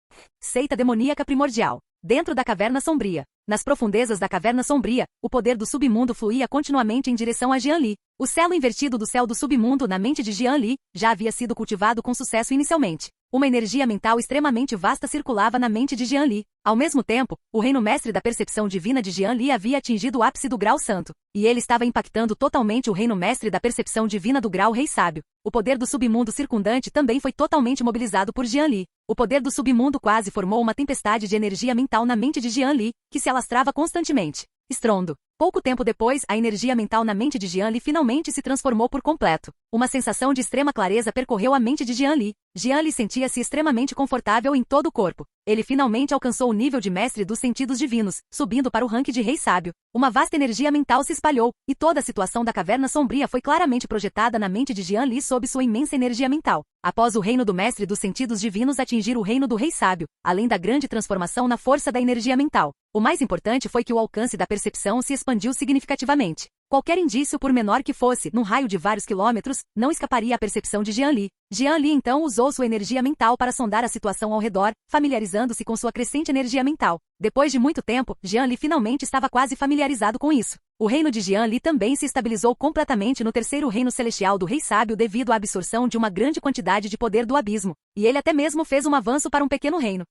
Seita demoníaca primordial. Dentro da caverna sombria. Nas profundezas da caverna sombria, o poder do submundo fluía continuamente em direção a Jian Li. O selo invertido do céu do submundo na mente de Jian Li já havia sido cultivado com sucesso inicialmente. Uma energia mental extremamente vasta circulava na mente de Jian Li. Ao mesmo tempo, o reino mestre da percepção divina de Jian Li havia atingido o ápice do grau santo, e ele estava impactando totalmente o reino mestre da percepção divina do grau rei sábio. O poder do submundo circundante também foi totalmente mobilizado por Jian Li. O poder do submundo quase formou uma tempestade de energia mental na mente de Jian Li, que se alastrava constantemente. Estrondo. Pouco tempo depois, a energia mental na mente de Jian Li finalmente se transformou por completo. Uma sensação de extrema clareza percorreu a mente de Jian Li. Jian Li sentia-se extremamente confortável em todo o corpo. Ele finalmente alcançou o nível de mestre dos sentidos divinos, subindo para o rank de rei sábio. Uma vasta energia mental se espalhou, e toda a situação da caverna sombria foi claramente projetada na mente de Jian Li sob sua imensa energia mental. Após o reino do mestre dos sentidos divinos atingir o reino do rei sábio, além da grande transformação na força da energia mental, o mais importante foi que o alcance da percepção se expandiu significativamente. Qualquer indício, por menor que fosse, num raio de vários quilômetros, não escaparia à percepção de Jian Li. Jian Li então usou sua energia mental para sondar a situação ao redor, familiarizando-se com sua crescente energia mental. Depois de muito tempo, Jian Li finalmente estava quase familiarizado com isso. O reino de Jian Li também se estabilizou completamente no terceiro reino celestial do Rei Sábio devido à absorção de uma grande quantidade de poder do abismo, e ele até mesmo fez um avanço para um pequeno reino.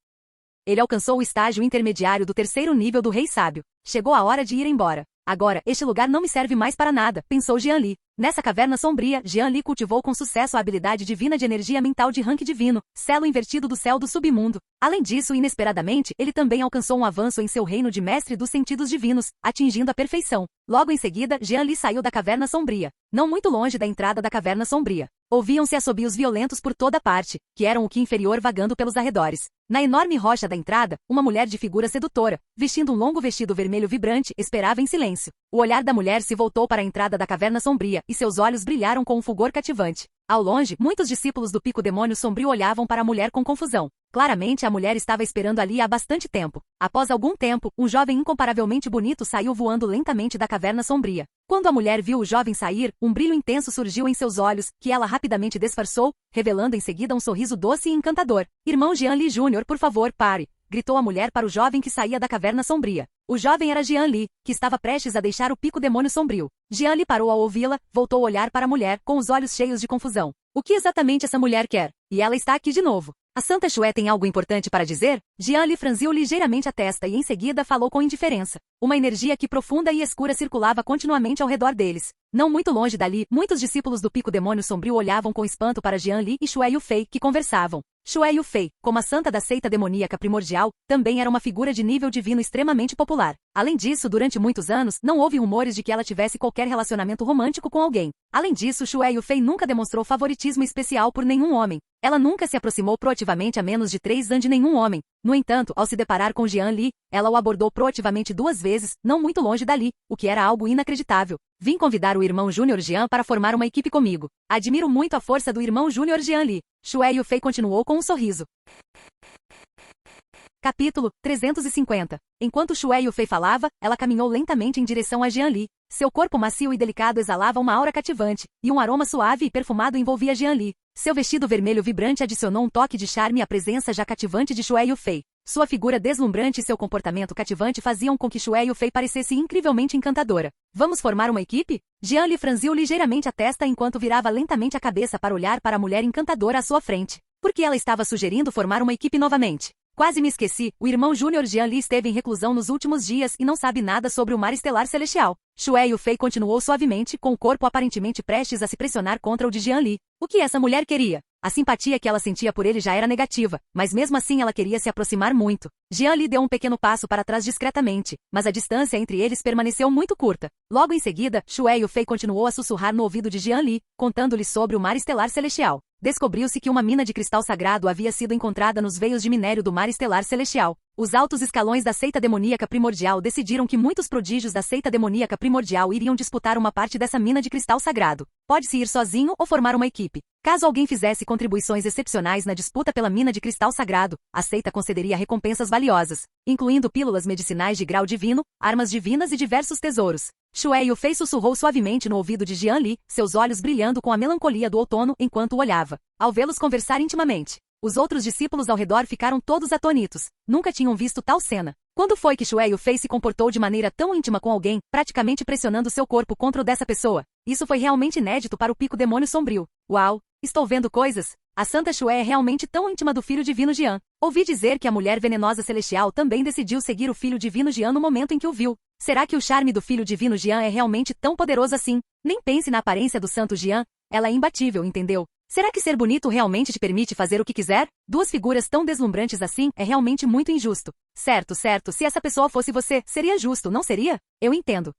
Ele alcançou o estágio intermediário do terceiro nível do Rei Sábio. Chegou a hora de ir embora. Agora, este lugar não me serve mais para nada, pensou Jian Li. Nessa caverna sombria, Jian Li cultivou com sucesso a habilidade divina de energia mental de rank divino, selo invertido do céu do submundo. Além disso, inesperadamente, ele também alcançou um avanço em seu reino de mestre dos sentidos divinos, atingindo a perfeição. Logo em seguida, Jian Li saiu da caverna sombria. Não muito longe da entrada da caverna sombria, ouviam-se assobios violentos por toda parte, que eram o que inferior vagando pelos arredores. Na enorme rocha da entrada, uma mulher de figura sedutora, vestindo um longo vestido vermelho vibrante, esperava em silêncio. O olhar da mulher se voltou para a entrada da caverna sombria, e seus olhos brilharam com um fulgor cativante. Ao longe, muitos discípulos do Pico Demônio Sombrio olhavam para a mulher com confusão. Claramente a mulher estava esperando ali há bastante tempo. Após algum tempo, um jovem incomparavelmente bonito saiu voando lentamente da caverna sombria. Quando a mulher viu o jovem sair, um brilho intenso surgiu em seus olhos, que ela rapidamente disfarçou, revelando em seguida um sorriso doce e encantador. "Irmão Jian Li Jr., por favor, pare!" gritou a mulher para o jovem que saía da caverna sombria. O jovem era Jian Li, que estava prestes a deixar o Pico Demônio Sombrio. Jian Li parou ao ouvi-la, voltou a olhar para a mulher, com os olhos cheios de confusão. O que exatamente essa mulher quer? E ela está aqui de novo. A Santa Xué tem algo importante para dizer? Jian Li franziu ligeiramente a testa e em seguida falou com indiferença. Uma energia que profunda e escura circulava continuamente ao redor deles. Não muito longe dali, muitos discípulos do Pico Demônio Sombrio olhavam com espanto para Jian Li e Xué Yufei, que conversavam. Xué Yufei, como a santa da seita demoníaca primordial, também era uma figura de nível divino extremamente popular. Além disso, durante muitos anos, não houve rumores de que ela tivesse qualquer relacionamento romântico com alguém. Além disso, Xué Yufei nunca demonstrou favoritismo especial por nenhum homem. Ela nunca se aproximou proativamente a menos de 3 anos de nenhum homem. No entanto, ao se deparar com Jian Li, ela o abordou proativamente 2 vezes, não muito longe dali, o que era algo inacreditável. "Vim convidar o irmão Júnior Jian para formar uma equipe comigo. Admiro muito a força do irmão Júnior Jian Li." Xué Yufei continuou com um sorriso. Capítulo 350. Enquanto Xué Yufei falava, ela caminhou lentamente em direção a Jian Li. Seu corpo macio e delicado exalava uma aura cativante, e um aroma suave e perfumado envolvia Jian Li. Seu vestido vermelho vibrante adicionou um toque de charme à presença já cativante de Xué Yufei. Sua figura deslumbrante e seu comportamento cativante faziam com que Xué Yufei parecesse incrivelmente encantadora. "Vamos formar uma equipe?" Jian Li franziu ligeiramente a testa enquanto virava lentamente a cabeça para olhar para a mulher encantadora à sua frente. Por que ela estava sugerindo formar uma equipe novamente? "Quase me esqueci, o irmão Júnior Jian Li esteve em reclusão nos últimos dias e não sabe nada sobre o mar estelar celestial." Xué Yufei continuou suavemente, com o corpo aparentemente prestes a se pressionar contra o de Jian Li. O que essa mulher queria? A simpatia que ela sentia por ele já era negativa, mas mesmo assim ela queria se aproximar muito. Jian Li deu um pequeno passo para trás discretamente, mas a distância entre eles permaneceu muito curta. Logo em seguida, Xué Yufei continuou a sussurrar no ouvido de Jian Li, contando-lhe sobre o mar estelar celestial. Descobriu-se que uma mina de cristal sagrado havia sido encontrada nos veios de minério do mar estelar celestial. Os altos escalões da seita demoníaca primordial decidiram que muitos prodígios da seita demoníaca primordial iriam disputar uma parte dessa mina de cristal sagrado. Pode-se ir sozinho ou formar uma equipe. Caso alguém fizesse contribuições excepcionais na disputa pela mina de cristal sagrado, a seita concederia recompensas valiosas, incluindo pílulas medicinais de grau divino, armas divinas e diversos tesouros. Xué Yufei sussurrou suavemente no ouvido de Jian Li, seus olhos brilhando com a melancolia do outono enquanto o olhava. Ao vê-los conversar intimamente, os outros discípulos ao redor ficaram todos atônitos. Nunca tinham visto tal cena. Quando foi que Xué Yufei se comportou de maneira tão íntima com alguém, praticamente pressionando seu corpo contra o dessa pessoa? Isso foi realmente inédito para o Pico Demônio Sombrio. Uau! Estou vendo coisas. A Santa Xué é realmente tão íntima do filho divino Jian. Ouvi dizer que a mulher venenosa celestial também decidiu seguir o filho divino Jian no momento em que o viu. Será que o charme do filho divino Jian é realmente tão poderoso assim? Nem pense na aparência do santo Jian. Ela é imbatível, entendeu? Será que ser bonito realmente te permite fazer o que quiser? Duas figuras tão deslumbrantes assim é realmente muito injusto. Certo, se essa pessoa fosse você, seria justo, não seria? Eu entendo.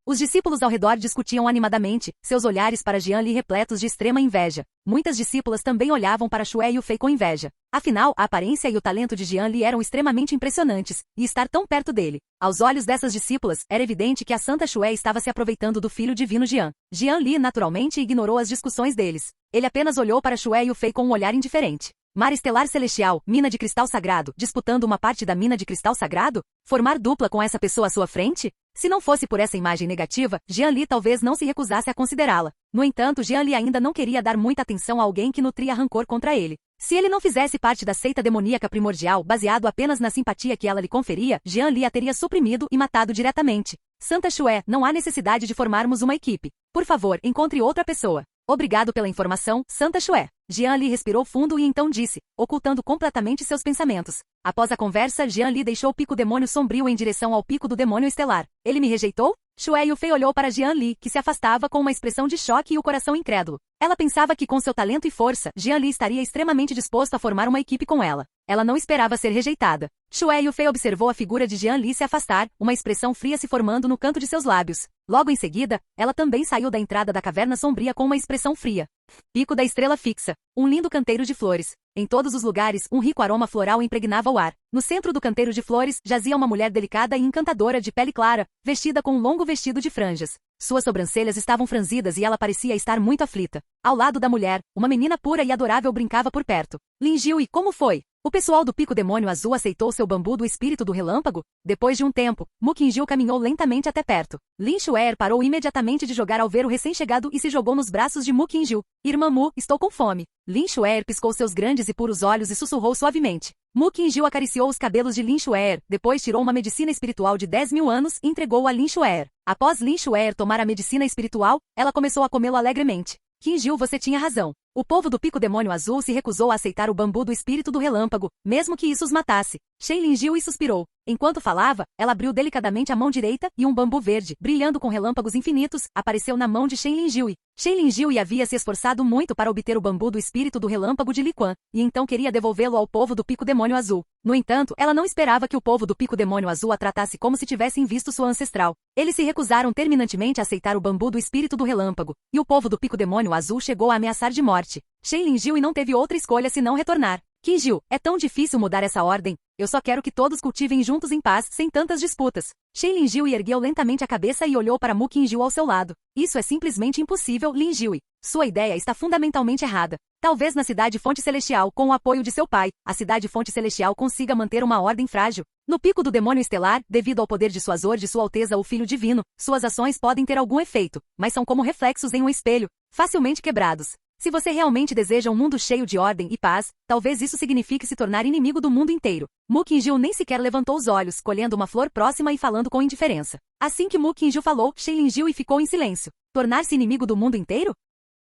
Os discípulos ao redor discutiam animadamente, seus olhares para Jian Li repletos de extrema inveja. Muitas discípulas também olhavam para Xue Yufei com inveja. Afinal, a aparência e o talento de Jian Li eram extremamente impressionantes, e estar tão perto dele. Aos olhos dessas discípulas, era evidente que a Santa Xue estava se aproveitando do filho divino Jian. Jian Li naturalmente ignorou as discussões deles. Ele apenas olhou para Xue Yufei com um olhar indiferente. Mar estelar celestial, mina de cristal sagrado, disputando uma parte da mina de cristal sagrado? Formar dupla com essa pessoa à sua frente? Se não fosse por essa imagem negativa, Jian Li talvez não se recusasse a considerá-la. No entanto, Jian Li ainda não queria dar muita atenção a alguém que nutria rancor contra ele. Se ele não fizesse parte da seita demoníaca primordial, baseado apenas na simpatia que ela lhe conferia, Jian Li a teria suprimido e matado diretamente. Santa Xue, não há necessidade de formarmos uma equipe. Por favor, encontre outra pessoa. Obrigado pela informação, Santa Xue. Jian Li respirou fundo e então disse, ocultando completamente seus pensamentos. Após a conversa, Jian Li deixou o pico demônio sombrio em direção ao pico do demônio estelar. Ele me rejeitou? Xue Yufei olhou para Jian Li, que se afastava com uma expressão de choque e o coração incrédulo. Ela pensava que com seu talento e força, Jian Li estaria extremamente disposto a formar uma equipe com ela. Ela não esperava ser rejeitada. Xue Yufei observou a figura de Jian Li se afastar, uma expressão fria se formando no canto de seus lábios. Logo em seguida, ela também saiu da entrada da caverna sombria com uma expressão fria. Pico da estrela fixa. Um lindo canteiro de flores. Em todos os lugares, um rico aroma floral impregnava o ar. No centro do canteiro de flores, jazia uma mulher delicada e encantadora de pele clara, vestida com um longo vestido de franjas. Suas sobrancelhas estavam franzidas e ela parecia estar muito aflita. Ao lado da mulher, uma menina pura e adorável brincava por perto. Lin Jiu, como foi? O pessoal do Pico Demônio Azul aceitou seu bambu do espírito do relâmpago? Depois de um tempo, Mu Qingjiu caminhou lentamente até perto. Lin Xuer parou imediatamente de jogar ao ver o recém-chegado e se jogou nos braços de Mu Qingjiu. Irmã Mu, estou com fome. Lin Xuer piscou seus grandes e puros olhos e sussurrou suavemente. Mu Qingjiu acariciou os cabelos de Lin Xuer, depois tirou uma medicina espiritual de 10.000 anos e entregou a Lin Xuer. Após Lin Xuer tomar a medicina espiritual, ela começou a comê-lo alegremente. Qingjiu, você tinha razão. O povo do Pico Demônio Azul se recusou a aceitar o bambu do espírito do relâmpago, mesmo que isso os matasse. Shen Linjiu e suspirou. Enquanto falava, ela abriu delicadamente a mão direita e um bambu verde, brilhando com relâmpagos infinitos, apareceu na mão de Shen Linjiu. Shen Linjiu havia se esforçado muito para obter o bambu do espírito do relâmpago de Li Quan, e então queria devolvê-lo ao povo do Pico Demônio Azul. No entanto, ela não esperava que o povo do Pico Demônio Azul a tratasse como se tivessem visto sua ancestral. Eles se recusaram terminantemente a aceitar o bambu do espírito do relâmpago, e o povo do Pico Demônio Azul chegou a ameaçar de morte. Shen Linjiu não teve outra escolha senão retornar. Qingjiu, é tão difícil mudar essa ordem. Eu só quero que todos cultivem juntos em paz, sem tantas disputas. Shen Linjiu ergueu lentamente a cabeça e olhou para Mu Qingjiu ao seu lado. Isso é simplesmente impossível, Linjiu. Sua ideia está fundamentalmente errada. Talvez na Cidade Fonte Celestial, com o apoio de seu pai, a Cidade Fonte Celestial consiga manter uma ordem frágil. No pico do demônio estelar, devido ao poder de Suazor de Sua Alteza o Filho Divino, suas ações podem ter algum efeito, mas são como reflexos em um espelho, facilmente quebrados. Se você realmente deseja um mundo cheio de ordem e paz, talvez isso signifique se tornar inimigo do mundo inteiro. Mu Qingjiu nem sequer levantou os olhos, colhendo uma flor próxima e falando com indiferença. Assim que Mu Qingjiu falou, Shen Linjiu ficou em silêncio. Tornar-se inimigo do mundo inteiro?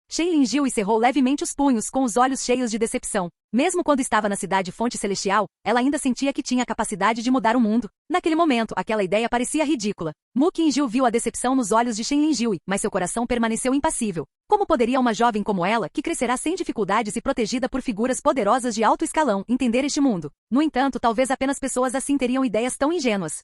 Shen Linjiu cerrou levemente os punhos com os olhos cheios de decepção. Mesmo quando estava na Cidade Fonte Celestial, ela ainda sentia que tinha a capacidade de mudar o mundo. Naquele momento, aquela ideia parecia ridícula. Mu Qingjiu viu a decepção nos olhos de Shen Linjiu, mas seu coração permaneceu impassível. Como poderia uma jovem como ela, que crescerá sem dificuldades e protegida por figuras poderosas de alto escalão, entender este mundo? No entanto, talvez apenas pessoas assim teriam ideias tão ingênuas.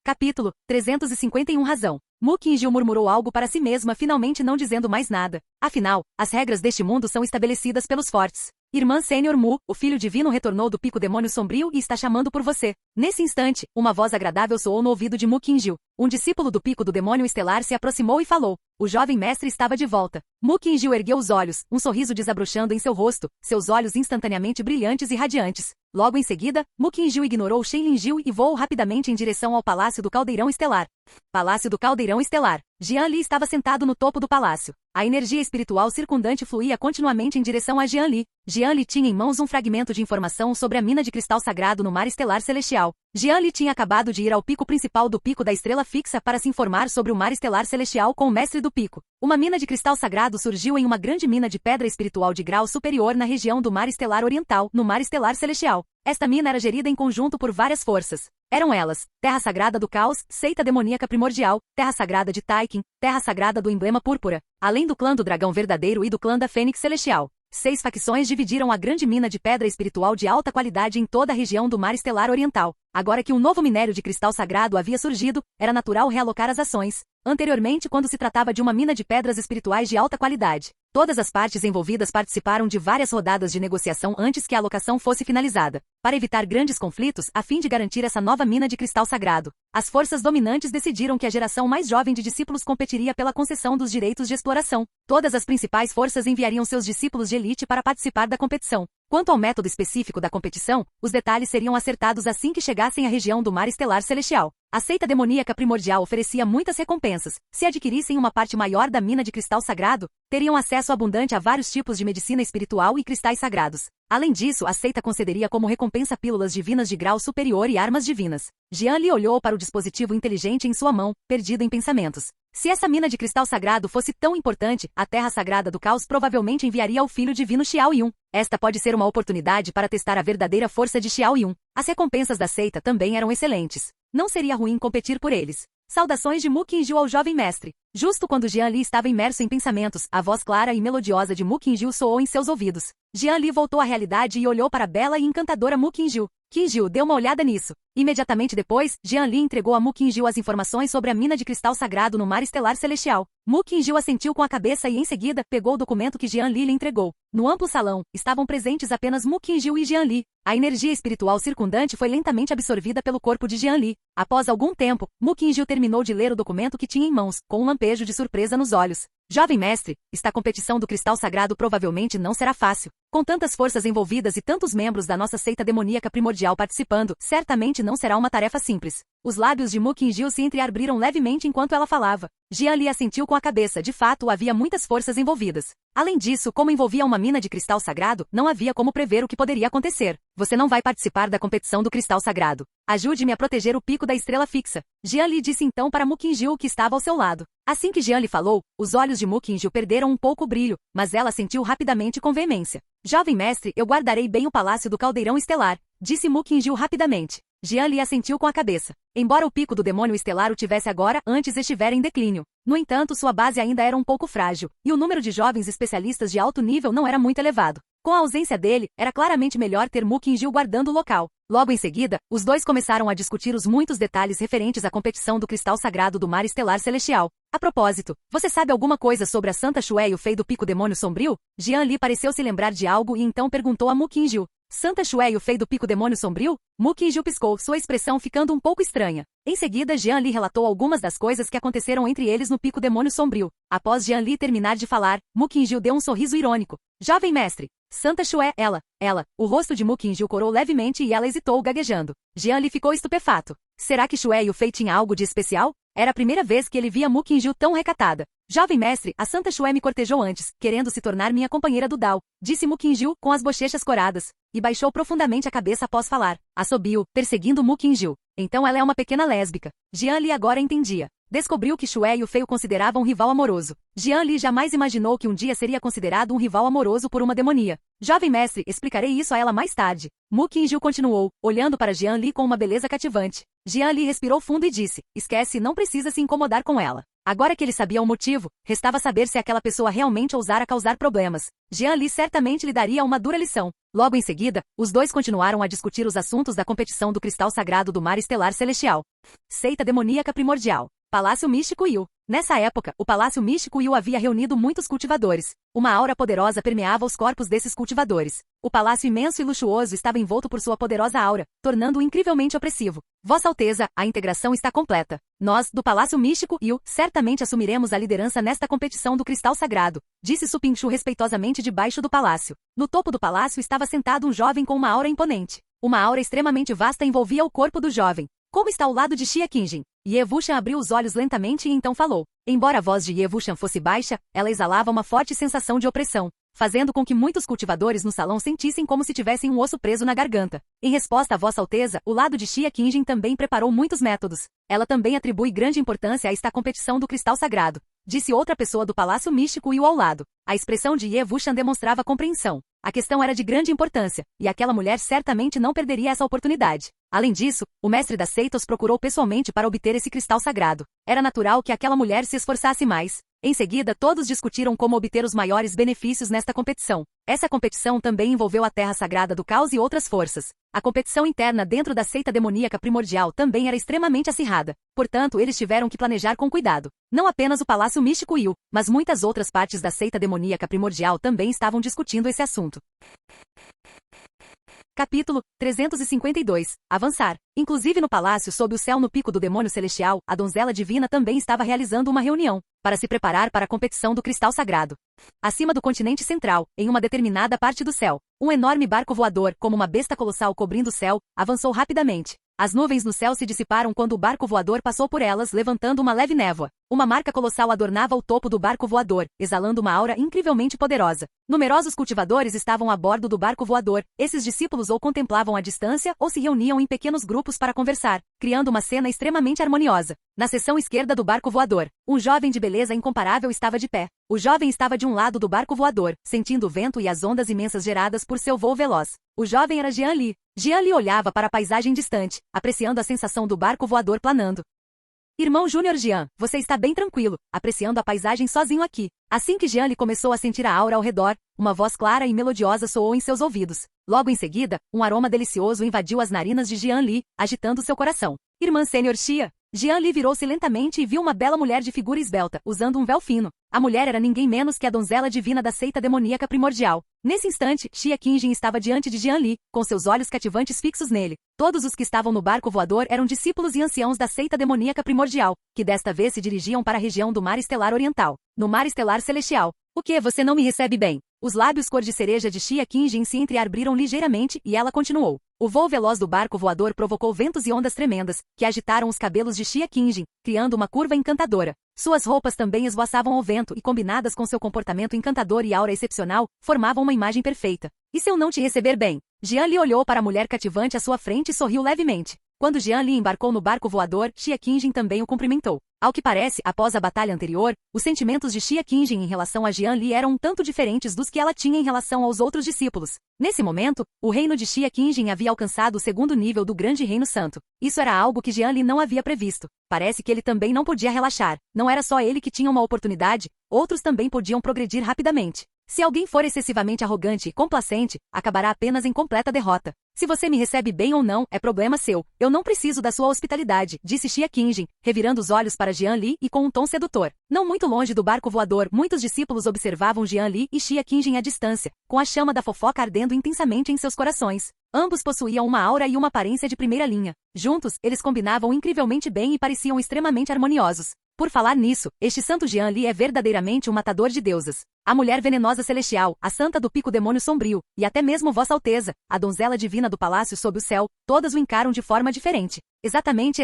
Capítulo 351 Razão. Mu Qingjiu murmurou algo para si mesma, finalmente não dizendo mais nada. Afinal, as regras deste mundo são estabelecidas pelos fortes. Irmã Sênior Mu, o filho divino retornou do Pico Demônio Sombrio e está chamando por você. Nesse instante, uma voz agradável soou no ouvido de Mu Qingjiu. Um discípulo do Pico do Demônio Estelar se aproximou e falou. O jovem mestre estava de volta. Mu Qingjiu ergueu os olhos, um sorriso desabrochando em seu rosto, seus olhos instantaneamente brilhantes e radiantes. Logo em seguida, Mu Qingjiu ignorou Shen Linjiu e voou rapidamente em direção ao Palácio do Caldeirão Estelar. Palácio do Caldeirão Estelar. Jian Li estava sentado no topo do palácio. A energia espiritual circundante fluía continuamente em direção a Jian Li. Jian Li tinha em mãos um fragmento de informação sobre a mina de cristal sagrado no mar estelar celestial. Jian Li tinha acabado de ir ao pico principal do Pico da Estrela Fixa para se informar sobre o mar estelar celestial com o mestre do pico. Uma mina de cristal sagrado surgiu em uma grande mina de pedra espiritual de grau superior na região do mar estelar oriental, no mar estelar celestial. Esta mina era gerida em conjunto por várias forças. Eram elas, Terra Sagrada do Caos, Seita Demoníaca Primordial, Terra Sagrada de Taikin, Terra Sagrada do Emblema Púrpura, além do clã do Dragão Verdadeiro e do clã da Fênix Celestial. 6 facções dividiram a grande mina de pedra espiritual de alta qualidade em toda a região do Mar Estelar Oriental. Agora que um novo minério de cristal sagrado havia surgido, era natural realocar as ações. Anteriormente, quando se tratava de uma mina de pedras espirituais de alta qualidade, todas as partes envolvidas participaram de várias rodadas de negociação antes que a alocação fosse finalizada, para evitar grandes conflitos a fim de garantir essa nova mina de cristal sagrado. As forças dominantes decidiram que a geração mais jovem de discípulos competiria pela concessão dos direitos de exploração. Todas as principais forças enviariam seus discípulos de elite para participar da competição. Quanto ao método específico da competição, os detalhes seriam acertados assim que chegassem à região do Mar Estelar Celestial. A seita demoníaca primordial oferecia muitas recompensas. Se adquirissem uma parte maior da mina de cristal sagrado, teriam acesso abundante a vários tipos de medicina espiritual e cristais sagrados. Além disso, a seita concederia como recompensa pílulas divinas de grau superior e armas divinas. Jian Li olhou para o dispositivo inteligente em sua mão, perdido em pensamentos. Se essa mina de cristal sagrado fosse tão importante, a Terra Sagrada do Caos provavelmente enviaria o filho divino Xiao Yun. Esta pode ser uma oportunidade para testar a verdadeira força de Xiao Yun. As recompensas da seita também eram excelentes. Não seria ruim competir por eles. Saudações de Mu Qingjiu ao jovem mestre. Justo quando Jian Li estava imerso em pensamentos, a voz clara e melodiosa de Mu Qingjiu soou em seus ouvidos. Jian Li voltou à realidade e olhou para a bela e encantadora Mu Qingjiu. Qingjiu deu uma olhada nisso. Imediatamente depois, Jian Li entregou a Mu Qingjiu as informações sobre a mina de cristal sagrado no Mar Estelar Celestial. Mu Qingjiu assentiu com a cabeça e em seguida, pegou o documento que Jian Li lhe entregou. No amplo salão, estavam presentes apenas Mu Qingjiu e Jian Li. A energia espiritual circundante foi lentamente absorvida pelo corpo de Jian Li. Após algum tempo, Mu Qingjiu terminou de ler o documento que tinha em mãos, com um lampejo de surpresa nos olhos. Jovem mestre, esta competição do cristal sagrado provavelmente não será fácil. Com tantas forças envolvidas e tantos membros da nossa seita demoníaca primordial participando, certamente não será uma tarefa simples. Os lábios de Mu Qingjiu se entreabriram levemente enquanto ela falava. Jian Li assentiu com a cabeça, de fato havia muitas forças envolvidas. Além disso, como envolvia uma mina de cristal sagrado, não havia como prever o que poderia acontecer. Você não vai participar da competição do cristal sagrado. Ajude-me a proteger o pico da estrela fixa. Jian Li disse então para Mu Qingjiu que estava ao seu lado. Assim que Jian Li falou, os olhos de Mu Qingjiu perderam um pouco o brilho, mas ela assentiu rapidamente com veemência. Jovem mestre, eu guardarei bem o palácio do caldeirão estelar, disse Mu Qingjiu rapidamente. Jian Li assentiu com a cabeça. Embora o pico do demônio estelar o tivesse agora, antes estivera em declínio. No entanto, sua base ainda era um pouco frágil, e o número de jovens especialistas de alto nível não era muito elevado. Com a ausência dele, era claramente melhor ter Mu Qingjiu guardando o local. Logo em seguida, os dois começaram a discutir os muitos detalhes referentes à competição do cristal sagrado do Mar Estelar Celestial. A propósito, você sabe alguma coisa sobre a Santa Shué e o Fei do Pico Demônio Sombrio? Jian Li pareceu se lembrar de algo e então perguntou a Mu Qingjiu. Santa Shué e o Fei do Pico Demônio Sombrio? Mu Qingjiu piscou, sua expressão ficando um pouco estranha. Em seguida, Jian Li relatou algumas das coisas que aconteceram entre eles no Pico Demônio Sombrio. Após Jian Li terminar de falar, Mu Qingjiu deu um sorriso irônico. Jovem mestre, Santa Shué, ela. O rosto de Mu Qingjiu corou levemente e ela hesitou gaguejando. Jian Li ficou estupefato. Será que Shué e o Fei tinham algo de especial? Era a primeira vez que ele via Mu Qingjiu tão recatada. Jovem mestre, a Santa Shué me cortejou antes, querendo se tornar minha companheira do Dao, disse Mu Qingjiu com as bochechas coradas, e baixou profundamente a cabeça após falar. Assobiou, perseguindo Mu Qingjiu. Então ela é uma pequena lésbica. Jian Li agora entendia. Descobriu que Shué e o Fei o consideravam um rival amoroso. Jian Li jamais imaginou que um dia seria considerado um rival amoroso por uma demonia. Jovem mestre, explicarei isso a ela mais tarde. Mu Qingjiu continuou, olhando para Jian Li com uma beleza cativante. Jian Li respirou fundo e disse, esquece, não precisa se incomodar com ela. Agora que ele sabia o motivo, restava saber se aquela pessoa realmente ousara causar problemas. Jian Li certamente lhe daria uma dura lição. Logo em seguida, os dois continuaram a discutir os assuntos da competição do cristal sagrado do Mar Estelar Celestial. Seita demoníaca primordial. Palácio Místico Yu. Nessa época, o Palácio Místico Yu havia reunido muitos cultivadores. Uma aura poderosa permeava os corpos desses cultivadores. O palácio imenso e luxuoso estava envolto por sua poderosa aura, tornando-o incrivelmente opressivo. Vossa Alteza, a integração está completa. Nós, do Palácio Místico Yu, certamente assumiremos a liderança nesta competição do cristal sagrado, disse Su Pingshu respeitosamente debaixo do palácio. No topo do palácio estava sentado um jovem com uma aura imponente. Uma aura extremamente vasta envolvia o corpo do jovem. Como está ao lado de Xia Qingjin? Ye Wuxian abriu os olhos lentamente e então falou. Embora a voz de Ye Wuxian fosse baixa, ela exalava uma forte sensação de opressão, fazendo com que muitos cultivadores no salão sentissem como se tivessem um osso preso na garganta. Em resposta a Vossa Alteza, o lado de Xia Qingjin também preparou muitos métodos. Ela também atribui grande importância a esta competição do cristal sagrado, disse outra pessoa do Palácio Místico Yu ao lado. A expressão de Ye Wuxian demonstrava compreensão. A questão era de grande importância, e aquela mulher certamente não perderia essa oportunidade. Além disso, o mestre da seita os procurou pessoalmente para obter esse cristal sagrado. Era natural que aquela mulher se esforçasse mais. Em seguida, todos discutiram como obter os maiores benefícios nesta competição. Essa competição também envolveu a Terra Sagrada do Caos e outras forças. A competição interna dentro da seita demoníaca primordial também era extremamente acirrada. Portanto, eles tiveram que planejar com cuidado. Não apenas o Palácio Místico Yu, mas muitas outras partes da seita demoníaca primordial também estavam discutindo esse assunto. Capítulo 352. Avançar. Inclusive no palácio sob o céu no pico do demônio celestial, a donzela divina também estava realizando uma reunião, para se preparar para a competição do cristal sagrado. Acima do continente central, em uma determinada parte do céu, um enorme barco voador, como uma besta colossal cobrindo o céu, avançou rapidamente. As nuvens no céu se dissiparam quando o barco voador passou por elas, levantando uma leve névoa. Uma marca colossal adornava o topo do barco voador, exalando uma aura incrivelmente poderosa. Numerosos cultivadores estavam a bordo do barco voador. Esses discípulos ou contemplavam à distância ou se reuniam em pequenos grupos para conversar, criando uma cena extremamente harmoniosa. Na seção esquerda do barco voador, um jovem de beleza incomparável estava de pé. O jovem estava de um lado do barco voador, sentindo o vento e as ondas imensas geradas por seu voo veloz. O jovem era Jian Li. Jian Li olhava para a paisagem distante, apreciando a sensação do barco voador planando. Irmão Júnior Jian, você está bem tranquilo, apreciando a paisagem sozinho aqui. Assim que Jian Li começou a sentir a aura ao redor, uma voz clara e melodiosa soou em seus ouvidos. Logo em seguida, um aroma delicioso invadiu as narinas de Jian Li, agitando seu coração. Irmã Sênior Xia. Jian Li virou-se lentamente e viu uma bela mulher de figura esbelta, usando um véu fino. A mulher era ninguém menos que a donzela divina da seita demoníaca primordial. Nesse instante, Xia Qingjin estava diante de Jian Li, com seus olhos cativantes fixos nele. Todos os que estavam no barco voador eram discípulos e anciãos da seita demoníaca primordial, que desta vez se dirigiam para a região do Mar Estelar Oriental. No Mar Estelar Celestial. O que, você não me recebe bem? Os lábios cor de cereja de Xia Qingjin se entreabriram ligeiramente e ela continuou. O voo veloz do barco voador provocou ventos e ondas tremendas, que agitaram os cabelos de Xia Qingjin, criando uma curva encantadora. Suas roupas também esvoaçavam ao vento e, combinadas com seu comportamento encantador e aura excepcional, formavam uma imagem perfeita. E se eu não te receber bem? Jian Li olhou para a mulher cativante à sua frente e sorriu levemente. Quando Jian Li embarcou no barco voador, Xia Qingjin também o cumprimentou. Ao que parece, após a batalha anterior, os sentimentos de Xia Qingjin em relação a Jian Li eram um tanto diferentes dos que ela tinha em relação aos outros discípulos. Nesse momento, o reino de Xia Qingjin havia alcançado o segundo nível do Grande Reino Santo. Isso era algo que Jian Li não havia previsto. Parece que ele também não podia relaxar. Não era só ele que tinha uma oportunidade, outros também podiam progredir rapidamente. Se alguém for excessivamente arrogante e complacente, acabará apenas em completa derrota. Se você me recebe bem ou não, é problema seu. Eu não preciso da sua hospitalidade, disse Xia Qingjin, revirando os olhos para Jian Li e com um tom sedutor. Não muito longe do barco voador, muitos discípulos observavam Jian Li e Xia Qingjin à distância, com a chama da fofoca ardendo intensamente em seus corações. Ambos possuíam uma aura e uma aparência de primeira linha. Juntos, eles combinavam incrivelmente bem e pareciam extremamente harmoniosos. Por falar nisso, este santo Jian Li é verdadeiramente um matador de deusas. A mulher venenosa celestial, a santa do pico demônio sombrio, e até mesmo Vossa Alteza, a donzela divina do palácio sob o céu, todas o encaram de forma diferente. Exatamente,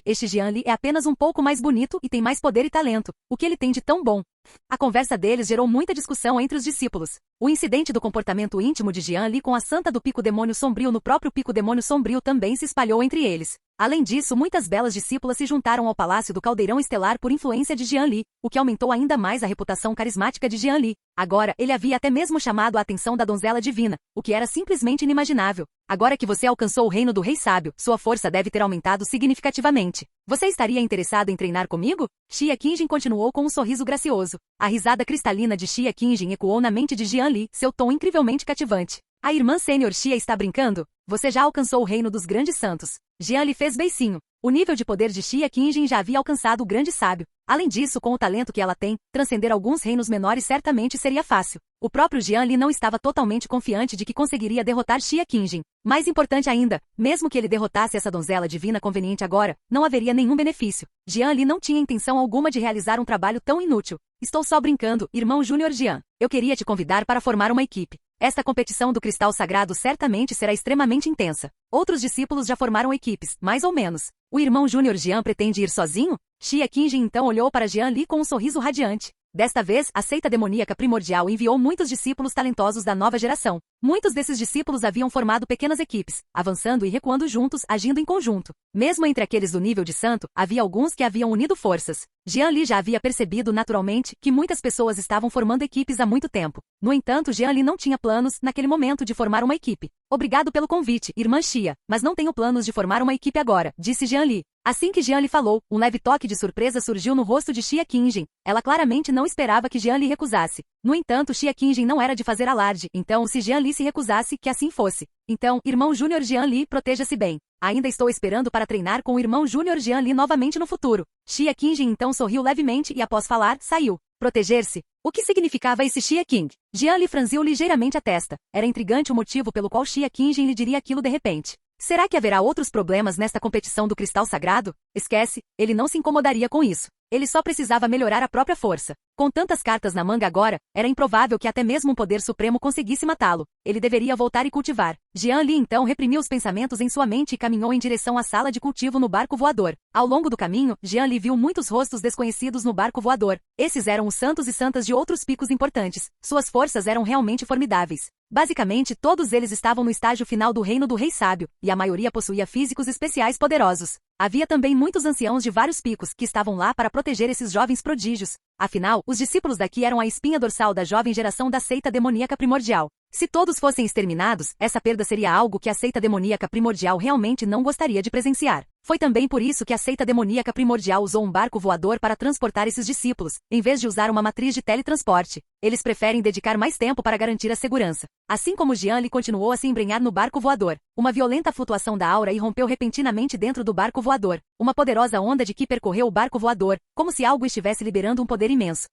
este Jian Li é apenas um pouco mais bonito e tem mais poder e talento. O que ele tem de tão bom? A conversa deles gerou muita discussão entre os discípulos. O incidente do comportamento íntimo de Jian Li com a santa do pico demônio sombrio no próprio pico demônio sombrio também se espalhou entre eles. Além disso, muitas belas discípulas se juntaram ao palácio do caldeirão estelar por influência de Jian Li, o que aumentou ainda mais a reputação carismática de Jian Li. Agora, ele havia até mesmo chamado a atenção da donzela divina, o que era simplesmente inimaginável. Agora que você alcançou o reino do Rei Sábio, sua força deve ter aumentado significativamente. Você estaria interessado em treinar comigo? Xia Qingjin continuou com um sorriso gracioso. A risada cristalina de Xia Qingjin ecoou na mente de Jian Li, seu tom incrivelmente cativante. A irmã Sênior Xia está brincando? Você já alcançou o reino dos grandes santos. Jian Li fez beicinho. O nível de poder de Xia Qingjin já havia alcançado o grande sábio. Além disso, com o talento que ela tem, transcender alguns reinos menores certamente seria fácil. O próprio Jian Li não estava totalmente confiante de que conseguiria derrotar Xia Qingjin. Mais importante ainda, mesmo que ele derrotasse essa donzela divina conveniente agora, não haveria nenhum benefício. Jian Li não tinha intenção alguma de realizar um trabalho tão inútil. Estou só brincando, irmão Júnior Jian. Eu queria te convidar para formar uma equipe. Esta competição do cristal sagrado certamente será extremamente intensa. Outros discípulos já formaram equipes, mais ou menos. O irmão Júnior Jian pretende ir sozinho? Xia Qingjin então olhou para Jian Li com um sorriso radiante. Desta vez, a seita demoníaca primordial enviou muitos discípulos talentosos da nova geração. Muitos desses discípulos haviam formado pequenas equipes, avançando e recuando juntos, agindo em conjunto. Mesmo entre aqueles do nível de santo, havia alguns que haviam unido forças. Jian Li já havia percebido naturalmente que muitas pessoas estavam formando equipes há muito tempo. No entanto, Jian Li não tinha planos, naquele momento, de formar uma equipe. Obrigado pelo convite, irmã Xia, mas não tenho planos de formar uma equipe agora, disse Jian Li. Assim que Jian lhe falou, um leve toque de surpresa surgiu no rosto de Xia Qingjin. Ela claramente não esperava que Jian lhe recusasse. No entanto, Xia Qingjin não era de fazer alarde, então se Jian Li se recusasse, que assim fosse. Então, irmão Júnior Jian Li, proteja-se bem. Ainda estou esperando para treinar com o irmão Júnior Jian Li novamente no futuro. Xia Qingjin então sorriu levemente e após falar, saiu. Proteger-se? O que significava esse Xia Qing? Jian Li franziu ligeiramente a testa. Era intrigante o motivo pelo qual Xia Qingjin lhe diria aquilo de repente. Será que haverá outros problemas nesta competição do cristal sagrado? Esquece, ele não se incomodaria com isso. Ele só precisava melhorar a própria força. Com tantas cartas na manga agora, era improvável que até mesmo um poder supremo conseguisse matá-lo. Ele deveria voltar e cultivar. Jian Li então reprimiu os pensamentos em sua mente e caminhou em direção à sala de cultivo no barco voador. Ao longo do caminho, Jian Li viu muitos rostos desconhecidos no barco voador. Esses eram os santos e santas de outros picos importantes. Suas forças eram realmente formidáveis. Basicamente, todos eles estavam no estágio final do reino do Rei Sábio, e a maioria possuía físicos especiais poderosos. Havia também muitos anciãos de vários picos que estavam lá para proteger esses jovens prodígios. Afinal, os discípulos daqui eram a espinha dorsal da jovem geração da seita demoníaca primordial. Se todos fossem exterminados, essa perda seria algo que a seita demoníaca primordial realmente não gostaria de presenciar. Foi também por isso que a seita demoníaca primordial usou um barco voador para transportar esses discípulos, em vez de usar uma matriz de teletransporte. Eles preferem dedicar mais tempo para garantir a segurança. Assim como Jian Li continuou a se embrenhar no barco voador, uma violenta flutuação da aura irrompeu repentinamente dentro do barco voador. Uma poderosa onda de Qi percorreu o barco voador, como se algo estivesse liberando um poder imenso.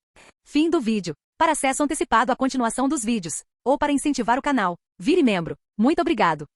Fim do vídeo. Para acesso antecipado à continuação dos vídeos, ou para incentivar o canal, vire membro. Muito obrigado.